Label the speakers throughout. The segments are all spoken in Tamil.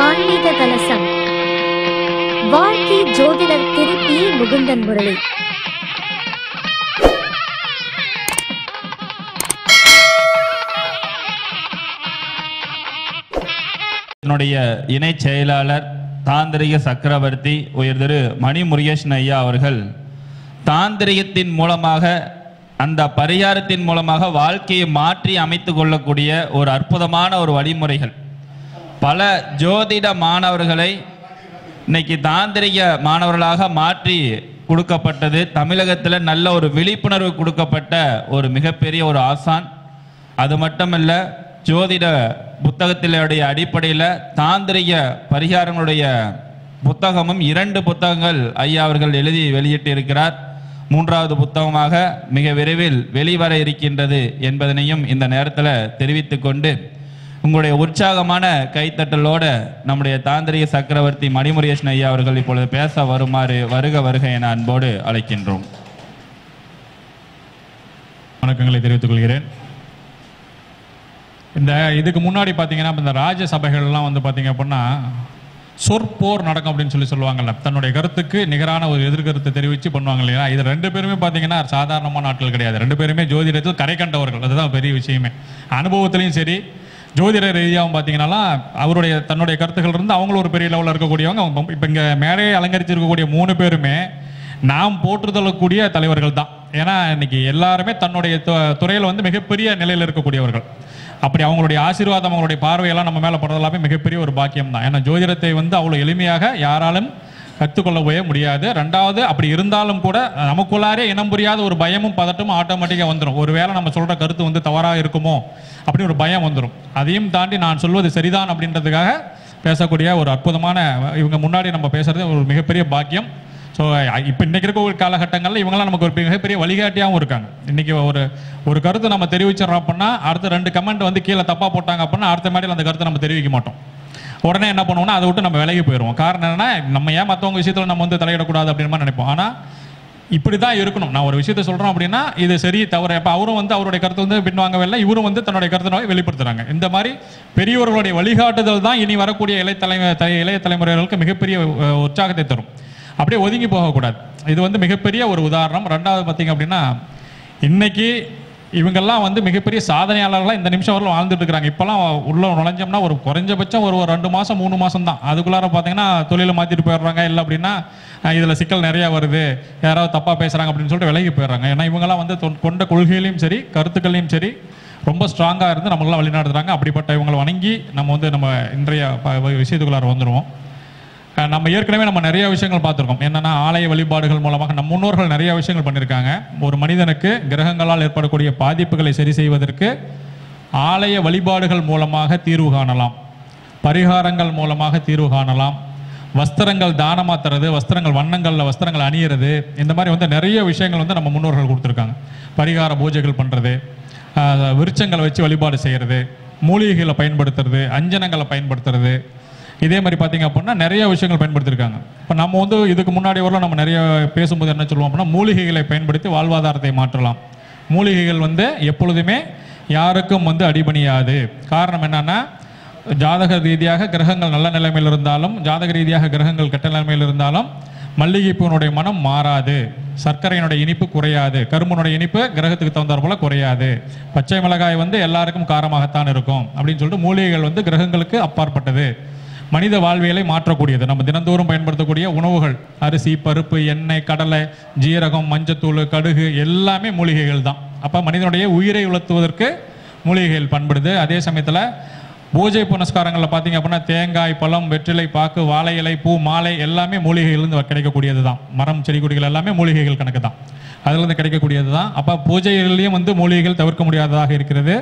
Speaker 1: ஆன்மீக கலசம் வாழ்க்கை ஜோதிடர் திரு பி. முகுந்தன் முரளி.
Speaker 2: என்னுடைய இணை செயலாளர் தாந்திரிக சக்கரவர்த்தி உயர் திரு மணி முருகேசன் ஐயா அவர்கள் தாந்திரிகத்தின் மூலமாக அந்த பரிகாரத்தின் மூலமாக வாழ்க்கையை மாற்றி அமைத்து கொள்ளக்கூடிய ஒரு அற்புதமான ஒரு வழிமுறைகள். பல ஜோதிட மாணவர்களை இன்னைக்கு தாந்திரிக மாணவர்களாக மாற்றி கொடுக்கப்பட்டது. தமிழகத்தில் நல்ல ஒரு விழிப்புணர்வு கொடுக்கப்பட்ட ஒரு மிகப்பெரிய ஒரு ஆசான். அது மட்டுமல்ல, ஜோதிட புத்தகத்தினுடைய அடிப்படையில் தாந்திரிக பரிகாரங்களுடைய புத்தகமும் 2 புத்தகங்கள் ஐயா அவர்கள் எழுதி வெளியிட்டு இருக்கிறார். 3வது புத்தகமாக மிக விரைவில் வெளிவர இருக்கின்றது என்பதனையும் இந்த நேரத்தில் தெரிவித்து கொண்டு, உங்களுடைய உற்சாகமான கைத்தட்டலோடு நம்முடைய தாந்திரிக சக்கரவர்த்தி மணிமுருகேசன் ஐயா அவர்கள் இப்பொழுது பேச வருமாறு வருக வருக என அன்போடு அழைக்கின்றோம்.
Speaker 3: வணக்கங்களை தெரிவித்துக் கொள்கிறேன். இதுக்கு முன்னாடி பார்த்தீங்கன்னா இந்த ராஜசபைகள்லாம் வந்து பார்த்தீங்க அப்படின்னா சொற்போர் நடக்கும் அப்படின்னு சொல்லுவாங்கல்ல. தன்னுடைய கருத்துக்கு நிகரான ஒரு எதிர்கருத்தை தெரிவித்து பண்ணுவாங்க இல்லையா. இது 2 பேருமே பார்த்தீங்கன்னா சாதாரணமான ஆட்கள் கிடையாது. 2 பேருமே ஜோதிடத்தில் கரை கண்டவர்கள். அதுதான் பெரிய விஷயமே. அனுபவத்திலையும் சரி, ஜோதிட ரீதியாகவும் பார்த்தீங்கன்னா அவருடைய தன்னுடைய கருத்துக்கள் இருந்து அவங்களும் ஒரு பெரிய லெவலில் இருக்கக்கூடியவங்க. இப்போ இங்கே மேலே அலங்கரிச்சிருக்கக்கூடிய 3 பேருமே நாம் போற்றுதலக்கூடிய தலைவர்கள் தான். ஏன்னா இன்னைக்கு எல்லாருமே தன்னுடைய துறையில் வந்து மிகப்பெரிய நிலையில் இருக்கக்கூடியவர்கள். அப்படி அவங்களுடைய ஆசீர்வாதம், அவங்களுடைய பார்வையெல்லாம் நம்ம மேலே படுறது எல்லாமே மிகப்பெரிய ஒரு பாக்கியம் தான். ஏன்னா ஜோதிடத்தை வந்து அவ்வளோ எளிமையாக யாராலும் கற்றுக்கொள்ளவே முடியாது. 2வது, அப்படி இருந்தாலும் கூட நமக்குள்ளாரே இனம் புரியாத ஒரு பயமும் பதட்டமும் ஆட்டோமேட்டிக்காக வந்துடும். ஒருவேளை நம்ம சொல்கிற கருத்து வந்து தவறாக இருக்குமோ அப்படி ஒரு பயம் வந்துடும். அதையும் தாண்டி நான் சொல்வது சரிதான் அப்படின்றதுக்காக பேசக்கூடிய ஒரு அற்புதமான இவங்க முன்னாடி நம்ம பேசுறது ஒரு மிகப்பெரிய பாக்கியம். ஸோ இப்போ இன்றைக்கி இருக்க ஒரு காலகட்டங்களில் இவங்களாம் நமக்கு ஒரு மிகப்பெரிய வழிகாட்டியாகவும் இருக்காங்க. இன்றைக்கி ஒரு கருத்து நம்ம தெரிவிச்சிடறோம் அப்படின்னா அடுத்த 2 கமெண்ட் வந்து கீழே தப்பாக போட்டாங்க அப்படின்னா அடுத்த மாதிரி அந்த கருத்தை நம்ம தெரிவிக்க மாட்டோம். உடனே என்ன பண்ணுவோம்னா அதை விட்டு நம்ம விலகி போயிடுவோம். காரணம் என்னன்னா, நம்ம ஏன் மற்றவங்க விஷயத்தில் நம்ம வந்து தலையிடக்கூடாது அப்படின்னு மாதிரி நினைப்போம். ஆனால் இப்படி தான் இருக்கணும். நான் ஒரு விஷயத்தை சொல்கிறோம் அப்படின்னா இது சரி தவறு. இப்போ அவரும் வந்து அவருடைய கருத்தை வந்து பின்வாங்கவில்லை, இவரும் வந்து தன்னுடைய கருத்தை வெளிப்படுத்துகிறாங்க. இந்த மாதிரி பெரியவர்களுடைய வழிகாட்டுதல் தான் இனி வரக்கூடிய இளைய தலைமுறைகளுக்கு மிகப்பெரிய உற்சாகத்தை தரும். அப்படியே ஒதுங்கி போகக்கூடாது. இது வந்து மிகப்பெரிய ஒரு உதாரணம். 2வது பார்த்தீங்க அப்படின்னா, இன்னைக்கு இவங்கெல்லாம் வந்து மிகப்பெரிய சாதனையாளர்களாக இந்த நிமிஷம் வரலாம் வாழ்ந்துட்டு இருக்கிறாங்க. இப்போல்லாம் உள்ள நுழைஞ்சோம்னா ஒரு குறைஞ்சபட்சம் ஒரு 2 மாதம் 3 மாதம் தான். அதுக்குள்ளார பார்த்தீங்கன்னா தொழிலை மாற்றிட்டு போயிடுறாங்க. இல்லை அப்படின்னா இதில் சிக்கல் நிறையா வருது, யாராவது தப்பாக பேசுகிறாங்க அப்படின்னு சொல்லிட்டு விலகி போயிடுறாங்க. ஏன்னா இவங்கெல்லாம் வந்து கொண்ட கொள்கையிலையும் சரி கருத்துக்களையும் சரி ரொம்ப ஸ்ட்ராங்காக இருந்து நம்மளாம் வழிநடத்துறாங்க. அப்படிப்பட்ட இவங்களை வணங்கி நம்ம வந்து நம்ம இன்றைய விஷயத்துக்குள்ளார வந்துடுவோம். நம்ம ஏற்கனவே நம்ம நிறைய விஷயங்கள் பார்த்துருக்கோம். என்னென்னா, ஆலய வழிபாடுகள் மூலமாக நம் முன்னோர்கள் நிறைய விஷயங்கள் பண்ணியிருக்காங்க. ஒரு மனிதனுக்கு கிரகங்களால் ஏற்படக்கூடிய பாதிப்புகளை சரி செய்வதற்கு ஆலய வழிபாடுகள் மூலமாக தீர்வு காணலாம், பரிகாரங்கள் மூலமாக தீர்வு காணலாம், வஸ்திரங்கள் தானமாக தரது, வஸ்திரங்கள் வண்ணங்களில் வஸ்திரங்கள் அணியிறது, இந்த மாதிரி வந்து நிறைய விஷயங்கள் வந்து நம்ம முன்னோர்கள் கொடுத்துருக்காங்க. பரிகார பூஜைகள் பண்ணுறது, விருட்சங்களை வச்சு வழிபாடு செய்கிறது, மூலிகைகளை பயன்படுத்துறது, அஞ்சனங்களை பயன்படுத்துறது, இதே மாதிரி பார்த்தீங்க அப்படின்னா நிறைய விஷயங்கள் பயன்படுத்தியிருக்காங்க. இப்போ நம்ம வந்து இதுக்கு முன்னாடி வரலாம் நம்ம நிறைய பேசும்போது என்ன சொல்லுவோம் அப்படின்னா, மூலிகைகளை பயன்படுத்தி வாழ்வாதாரத்தை மாற்றலாம். மூலிகைகள் வந்து எப்பொழுதுமே யாருக்கும் வந்து அடிபணியாது. காரணம் என்னன்னா, ஜாதக ரீதியாக கிரகங்கள் நல்ல நிலைமையில் இருந்தாலும் ஜாதக ரீதியாக கிரகங்கள் கெட்ட நிலைமையில் இருந்தாலும் மல்லிகைப்பூனுடைய மனம் மாறாது, சர்க்கரையினுடைய இனிப்பு குறையாது, கரும்புனுடைய இனிப்பு கிரகத்துக்கு தகுந்தாற் போல குறையாது, பச்சை மிளகாய் வந்து எல்லாருக்கும் காரமாகத்தான் இருக்கும் அப்படின்னு சொல்லிட்டு மூலிகைகள் வந்து கிரகங்களுக்கு அப்பாற்பட்டது, மனித வாழ்வியலை மாற்றக்கூடியது. நம்ம தினந்தோறும் பயன்படுத்தக்கூடிய உணவுகள், அரிசி, பருப்பு, எண்ணெய், கடலை, ஜீரகம், மஞ்சத்தூள், கடுகு எல்லாமே மூலிகைகள் தான். அப்போ மனிதனுடைய உயிரை உலர்த்துவதற்கு மூலிகைகள் பயன்படுது. அதே சமயத்தில் பூஜை புனஸ்காரங்களில் பார்த்தீங்க அப்படின்னா தேங்காய், பழம், வெற்றிலை, பாக்கு, வாழை இலை, பூ, மாலை எல்லாமே மூலிகைகள்லேருந்து கிடைக்கக்கூடியது தான். மரம், செடி, கொடிகள் எல்லாமே மூலிகைகள் கணக்கு தான், அதிலிருந்து கிடைக்கக்கூடியது தான். அப்போ பூஜைகள்லேயும் வந்து மூலிகைகள் தவிர்க்க முடியாததாக இருக்கிறது.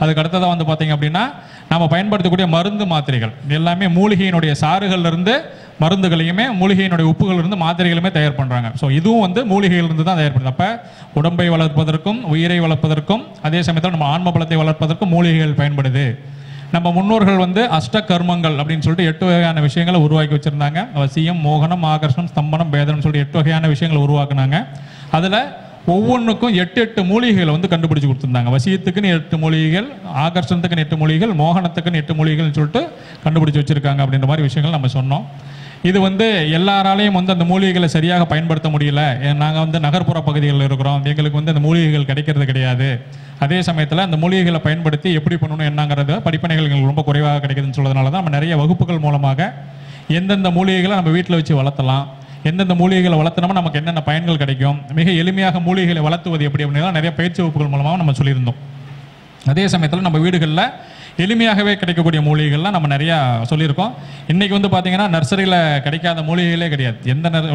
Speaker 3: அதுக்கு அடுத்ததாக வந்து பார்த்தீங்க அப்படின்னா நம்ம பயன்படுத்தக்கூடிய மருந்து மாத்திரைகள் எல்லாமே மூலிகையினுடைய சாறுகள்லேருந்து மருந்துகளையுமே மூலிகையினுடைய உப்புகளிலிருந்து மாத்திரைகளுமே தயார் பண்ணுறாங்க. ஸோ இதுவும் வந்து மூலிகையிலிருந்து தான் தயார் பண்ணுறது. அப்போ உடம்பை வளர்ப்பதற்கும் உயிரை வளர்ப்பதற்கும் அதே சமயத்தில் நம்ம ஆன்ம பலத்தை வளர்ப்பதற்கும் மூலிகைகள் பயன்படுது. நம்ம முன்னோர்கள் வந்து அஷ்ட கர்மங்கள் அப்படின்னு சொல்லிட்டு 8 வகையான விஷயங்களை உருவாக்கி வச்சுருந்தாங்க. வசியம், மோகனம், ஆகர்ஷணம், ஸ்தம்பனம், பேதனம் சொல்லிட்டு 8 வகையான விஷயங்களை உருவாக்குனாங்க. அதில் ஒவ்வொன்றுக்கும் 8 மூலிகைகளை வந்து கண்டுபிடிச்சு கொடுத்துருந்தாங்க. வசியத்துக்குன்னு 8 மூலிகைகள், ஆகர்ஷணத்துக்குன்னு 8 மூலிகைகள், மோகனத்துக்குன்னு 8 மூலிகைகள்னு சொல்லிட்டு கண்டுபிடிச்சு வச்சுருக்காங்க அப்படின்ற மாதிரி விஷயங்கள் நம்ம சொன்னோம். இது வந்து எல்லாராலையும் வந்து அந்த மூலிகைகளை சரியாக பயன்படுத்த முடியல. நாங்கள் வந்து நகர்ப்புற பகுதிகளில் இருக்கிறோம், எங்களுக்கு வந்து அந்த மூலிகைகள் கிடைக்கிறது கிடையாது. அதே சமயத்தில் அந்த மூலிகைகளை பயன்படுத்தி எப்படி பண்ணணும் என்னங்கிறது படிப்பனைகள் எங்களுக்கு ரொம்ப குறைவாக கிடைக்குதுன்னு சொல்றதுனால தான் நம்ம நிறைய வகுப்புகள் மூலமாக எந்தெந்த மூலிகைகளை நம்ம வீட்டில் வச்சு வளர்த்தலாம், எந்தெந்த மூலிகைகளை வளர்த்தனோம்னா நமக்கு என்னென்ன பயன்கள் கிடைக்கும், மிக எளிமையாக மூலிகைகளை வளர்த்துவது எப்படி அப்படின்னா நிறைய பயிற்சி வகுப்புகள் மூலமாக நம்ம சொல்லியிருந்தோம். அதே சமயத்தில் நம்ம வீடுகளில் எளிமையாகவே கிடைக்கக்கூடிய மூலிகைகள்லாம் நம்ம நிறையா சொல்லியிருக்கோம். இன்றைக்கி வந்து பார்த்தீங்கன்னா நர்சரியில் கிடைக்காத மூலிகைகளே கிடையாது.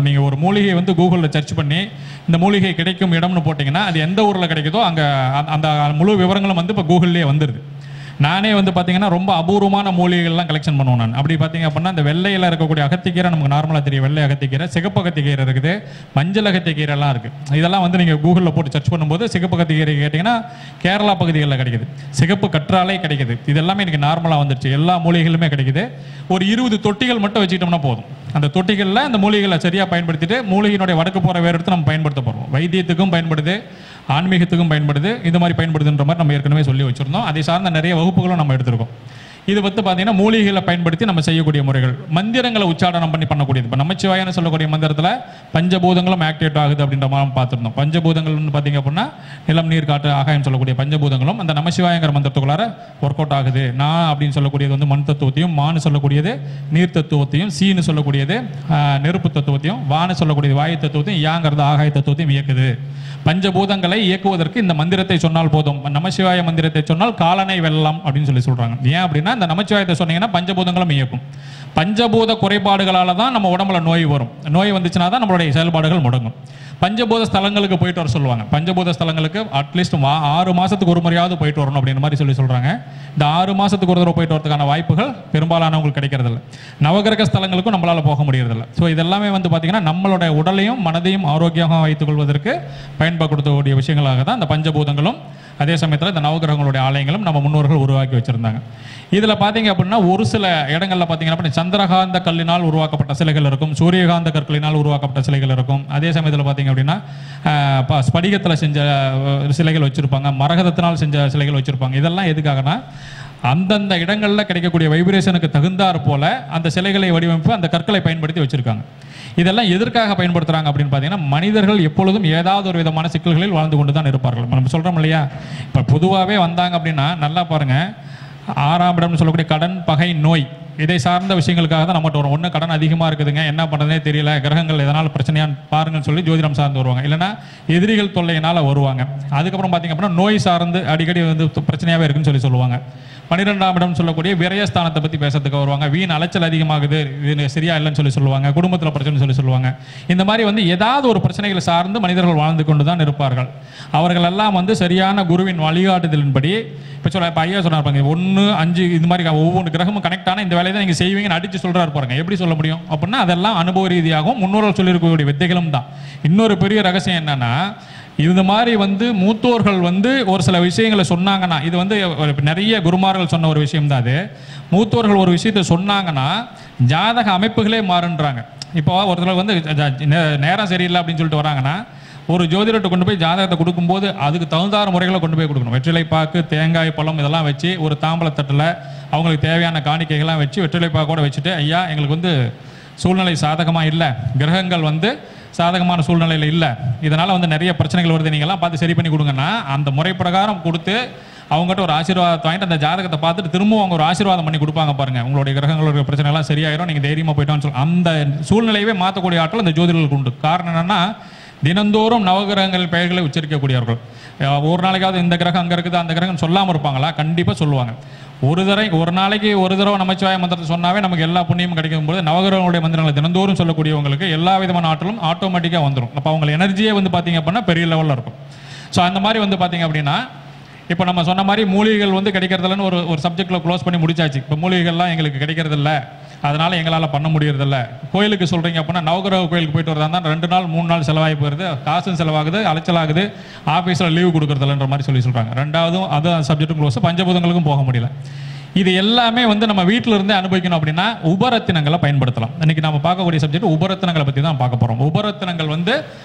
Speaker 3: நீங்கள் ஒரு மூலிகை வந்து கூகுளில் சர்ச் பண்ணி இந்த மூலிகை கிடைக்கும் இடம்னு போட்டிங்கன்னா அது எந்த ஊரில் கிடைக்குதோ அங்கே அந்த முழு விவரங்களும் வந்து இப்போ கூகுள்லேயே வந்துடுது. நானே வந்து பார்த்தீங்கன்னா ரொம்ப அபூர்வமான மூலிகைகள்லாம் கலெக்ஷன் பண்ணுவோம் நான். அப்படி பார்த்தீங்க அப்படின்னா இந்த வெள்ளையில் இருக்கக்கூடிய அகத்திக்கீரை நமக்கு நார்மலாக தெரியும், வெள்ளை அகத்திக்கீரை, சிகப்பு அகத்திக்கீரை இருக்குது, மஞ்சள் அகத்திக்கீரைலாம் இருக்குது. இதெல்லாம் வந்து நீங்கள் கூகுளில் போட்டு சர்ச் பண்ணும்போது சிகப்பு அகத்திக்கீரை கேட்டிங்கன்னா கேரளா பகுதிகளில் கிடைக்குது, சிகப்பு கற்றாழை கிடைக்குது. இது எல்லாமே இன்றைக்கி நார்மலாக வந்துருச்சு, எல்லா மூலிகைகளுமே கிடைக்குது. ஒரு 20 தொட்டிகள் மட்டும் வச்சுக்கிட்டோம்னா போதும். அந்த தொட்டிகளில் அந்த மூலிகைகளை சரியாக பயன்படுத்திட்டு மூலிகையினுடைய வடக்கு போகிற வேறு எடுத்து நம்ம பயன்படுத்த போகிறோம். வைத்தியத்துக்கும் பயன்படுது, ஆன்மீகத்துக்கும் பயன்படுது, இது மாதிரி பயன்படுதுன்ற மாதிரி நம்ம ஏற்கனவே சொல்லி வச்சுருந்தோம். அதை சார்ந்த நிறைய வகுப்புகளும் நம்ம எடுத்திருக்கோம். இது வந்து பார்த்தீங்கன்னா மூலிகைகளை பயன்படுத்தி நம்ம செய்யக்கூடிய முறைகள், மந்திரங்களை உச்சாரணம் பண்ணி பண்ணக்கூடியது. இப்போ நமச்சிவாயன்னு சொல்லக்கூடிய மந்திரத்தில் பஞ்சபூதங்களும் ஆக்டிவேட் ஆகுது அப்படின்ற மாதிரி பார்த்துருந்தோம். பஞ்சபூதங்கள்னு பார்த்தீங்க அப்படின்னா நிலம், நீர், காற்று, ஆகாயம் சொல்லக்கூடிய பஞ்சபூதங்களும் அந்த நமச்சிவாயங்கிற மந்திரத்துக்குள்ளார ஒர்க் அவுட் ஆகுது. நான் அப்படின்னு சொல்லக்கூடியது வந்து மண் தத்துவத்தையும், மான்னு சொல்லக்கூடியது நீர் தத்துவத்தையும், சீன்னு சொல்லக்கூடியது நெருப்பு தத்துவத்தையும், வான்னு சொல்லக்கூடியது வாயு தத்துவத்தையும், யாங்கிறது ஆகாய தத்துவத்தையும் இயக்குது. பஞ்சபூதங்களை இயக்குவதற்கு இந்த மந்திரத்தை சொன்னால் போதும். நமச்சிவாய மந்திரத்தை சொன்னால் காலனை வெல்லலாம் அப்படின்னு சொல்லி சொல்றாங்க. ஏன் அப்படின்னா இந்த நமச்சிவாயத்தை சொன்னீங்கன்னா பஞ்சபூதங்களும் இயக்கும். பஞ்சபூத குறைபாடுகளால தான் நம்ம உடம்புல நோய் வரும். நோய் வந்துச்சுன்னா தான் நம்மளுடைய செயல்பாடுகள் முடங்கும். பஞ்சபூத ஸ்தலங்களுக்கு போயிட்டு வர சொல்லுவாங்க. பஞ்சபூத ஸ்தலங்களுக்கு அட்லீஸ்ட் 6 மாதத்துக்கு ஒரு முறையாவது போயிட்டு வரணும் அப்படின்ற மாதிரி சொல்கிறாங்க. இந்த 6 மாதத்துக்கு ஒரு தடவை போயிட்டு வரதுக்கான வாய்ப்புகள் பெரும்பாலானவங்களுக்கு கிடைக்கிறதில்ல. நவகிரக ஸ்தலங்களுக்கும் நம்மளால் போக முடியறதில்ல. ஸோ இதெல்லாமே வந்து பார்த்திங்கன்னா நம்மளுடைய உடலையும் மனதையும் ஆரோக்கியமாக வைத்துக் கொள்வதற்கு பயன்படுத்தக்கூடிய விஷயங்களாக தான் இந்த பஞ்சபூதங்களும் அதே சமயத்தில் இந்த நவகிரகங்களுடைய ஆலயங்களும் நம்ம முன்னோர்கள் உருவாக்கி வச்சுருந்தாங்க. இதில் பார்த்தீங்க அப்படின்னா ஒரு சில இடங்களில் பார்த்தீங்கன்னா அப்படி சந்திரகாந்த கல்லினால் உருவாக்கப்பட்ட சிலைகள் இருக்கும், சூரியகாந்த கற்களினால் உருவாக்கப்பட்ட சிலைகள் இருக்கும். அதே சமயத்தில் பார்த்தீங்க அப்படின்னா ஸ்படிகத்தில் செஞ்ச சிலைகள் வச்சுருப்பாங்க, மரகதத்தினால் செஞ்ச சிலைகள் வச்சுருப்பாங்க. இதெல்லாம் எதுக்காகனா அந்தந்த இடங்களில் கிடைக்கக்கூடிய வைப்ரேஷனுக்கு தகுந்தாற் போல அந்த சிலைகளை வடிவமைப்பு அந்த கற்களை பயன்படுத்தி வச்சுருக்காங்க. இதெல்லாம் எதற்காக பயன்படுத்துகிறாங்க அப்படின்னு பார்த்தீங்கன்னா மனிதர்கள் எப்பொழுதும் ஏதாவது ஒரு விதமான சிக்கல்களில் வாழ்ந்து கொண்டு தான் இருப்பார்கள். நம்ம சொல்கிறோம் இல்லையா, இப்போ பொதுவாகவே வந்தாங்க அப்படின்னா நல்லா பாருங்கள், 6ஆம் இடம்னு சொல்லக்கூடிய கடன், பகை, நோய், இதை சார்ந்த விஷயங்களுக்காக தான் நம்மகிட்ட வரும். ஒன்று கடன் அதிகமாக இருக்குதுங்க, என்ன பண்ணுறதே தெரியல, கிரகங்கள் எதனால் பிரச்சனையான்னு பாருங்கன்னு சொல்லி ஜோதிடம் சார்ந்து வருவாங்க. இல்லைனா எதிரிகள் தொல்லையினால் வருவாங்க. அதுக்கப்புறம் பார்த்திங்க அப்படின்னா நோய் சார்ந்து அடிக்கடி வந்து பிரச்சனையாகவே இருக்குன்னு சொல்லி சொல்லுவாங்க. 12ஆம் இடம் சொல்லக்கூடிய விரயஸ்தானத்தை பற்றி பேசுறதுக்கு வருவாங்க. வீண் அலைச்சல் அதிகமாகுது, இது சரியா இல்லைன்னு சொல்லி சொல்லுவாங்க. குடும்பத்தில் பிரச்சனை சொல்லி சொல்லுவாங்க. இந்த மாதிரி வந்து ஏதாவது ஒரு பிரச்சனைகளை சார்ந்து மனிதர்கள் வாழ்ந்து கொண்டு தான் இருப்பார்கள். அவர்கள் எல்லாம் வந்து சரியான குருவின் வழிகாட்டுதலின்படி இப்போ ஐயா சொன்னார் 1, 5 இது மாதிரி ஒவ்வொரு கிரகமும் கனெக்ட் ஆனால் இந்த வேலையை தான் நீங்கள் செய்வீங்கன்னு அடித்து சொல்கிறாரு பாருங்க. எப்படி சொல்ல முடியும் அப்படின்னா அதெல்லாம் அனுபவ ரீதியாகவும் முன்னோர்கள் சொல்லியிருக்கக்கூடிய வித்தைகளும் தான். இன்னொரு பெரிய ரகசியம் என்னன்னா இந்த மாதிரி வந்து மூத்தோர்கள் வந்து ஒரு சில விஷயங்களை சொன்னாங்கன்னா, இது வந்து நிறைய குருமார்கள் சொன்ன ஒரு விஷயம் தான் அது. மூத்தோர்கள் ஒரு விஷயத்தை சொன்னாங்கன்னா ஜாதக அமைப்புகளே மாறுன்றாங்க. இப்போ ஒருத்தர் வந்து நேரம் சரியில்லை அப்படின்னு சொல்லிட்டு வராங்கன்னா ஒரு ஜோதிடத்தை கொண்டு போய் ஜாதகத்தை கொடுக்கும்போது அதுக்கு தகுந்தார முறைகளை கொண்டு போய் கொடுக்கணும். வெற்றிலை பாக்கு, தேங்காய், பழம் இதெல்லாம் வச்சு ஒரு தாம்பலத்தட்டில் அவங்களுக்கு தேவையான காணிக்கைகள்லாம் வச்சு வெற்றிலை பாக்கோடு வச்சுட்டு, ஐயா எங்களுக்கு வந்து சூழ்நிலை சாதகமாக இல்லை, கிரகங்கள் வந்து சாதகமான சூழ்நிலையில் இல்லை, இதனால் வந்து நிறைய பிரச்சனைகள் வருது, நீங்கள்லாம் பார்த்து சரி பண்ணி கொடுங்கன்னா அந்த முறை பிரகாரம் கொடுத்து அவங்ககிட்ட ஒரு ஆசீர்வாதத்தை வாங்கிட்டு அந்த ஜாதகத்தை பார்த்துட்டு திரும்பவும் அவங்க ஒரு ஆசீர்வாதம் பண்ணி கொடுப்பாங்க பாருங்கள். உங்களுடைய கிரகங்களுடைய பிரச்சனைலாம் சரியாயிரும், நீங்கள் தைரியமாக போயிட்டோன்னு சொல்லி அந்த சூழ்நிலையவே மாற்றக்கூடிய ஆற்றல் அந்த ஜோதிடர்களுக்கு உண்டு. காரணம் என்னென்னா தினந்தோறும் நவகிரகங்கள் பெயர்களை உச்சரிக்கக்கூடியவர்கள். ஒரு நாளைக்காவது இந்த கிரகம் அங்கே இருக்குது அந்த கிரகம் சொல்லாமல் இருப்பாங்களா? கண்டிப்பாக சொல்லுவாங்க. ஒரு நாளைக்கு ஒரு தடவை நமச்சிவாய மந்திரத்தை சொன்னாவே நமக்கு எல்லா புண்ணியமும் கிடைக்கும் போது நவகிரகங்களுடைய மந்திரங்களை தினந்தோறும் சொல்லக்கூடியவங்களுக்கு எல்லா விதமான ஆற்றலும் ஆட்டோமேட்டிக்காக வந்துடும். அப்போ அவங்க எனர்ஜியே வந்து பார்த்திங்க அப்படின்னா பெரிய லெவலில் இருக்கும். ஸோ அந்த மாதிரி வந்து பார்த்திங்க அப்படின்னா இப்போ நம்ம சொன்ன மாதிரி மூலிகைகள் வந்து கிடைக்கிறதில்லன்னு ஒரு சப்ஜெக்டில் க்ளோஸ் பண்ணி முடிச்சாச்சு. இப்போ மூலிகைகள்லாம் எங்களுக்கு கிடைக்கிறதில்ல, அதனால் எங்களால் பண்ண முடியறதில்ல. கோயிலுக்கு சொல்கிறீங்க அப்படின்னா நவகிரக கோயிலுக்கு போயிட்டு வரதா இருந்தால் 2 நாள் 3 நாள் செலவாகி போயிருது, காசும் செலவாகுது, அலைச்சலாகுது, ஆஃபீஸில் லீவு கொடுக்குறதில்லன்ற மாதிரி சொல்கிறாங்க. ரெண்டாவதும் அது சப்ஜெக்டும் க்ளோஸ், பஞ்சபூதங்களுக்கும் போக முடியல. இது எல்லாமே வந்து நம்ம வீட்டில இருந்தே அனுபவிக்கணும் அப்படின்னா உபரத்தினங்களை பயன்படுத்தலாம். இன்னைக்கு நம்ம பார்க்கக்கூடிய சப்ஜெக்ட் உபரத்தினங்களை பற்றி தான் பார்க்க போகிறோம். உபரத்தினங்கள் வந்து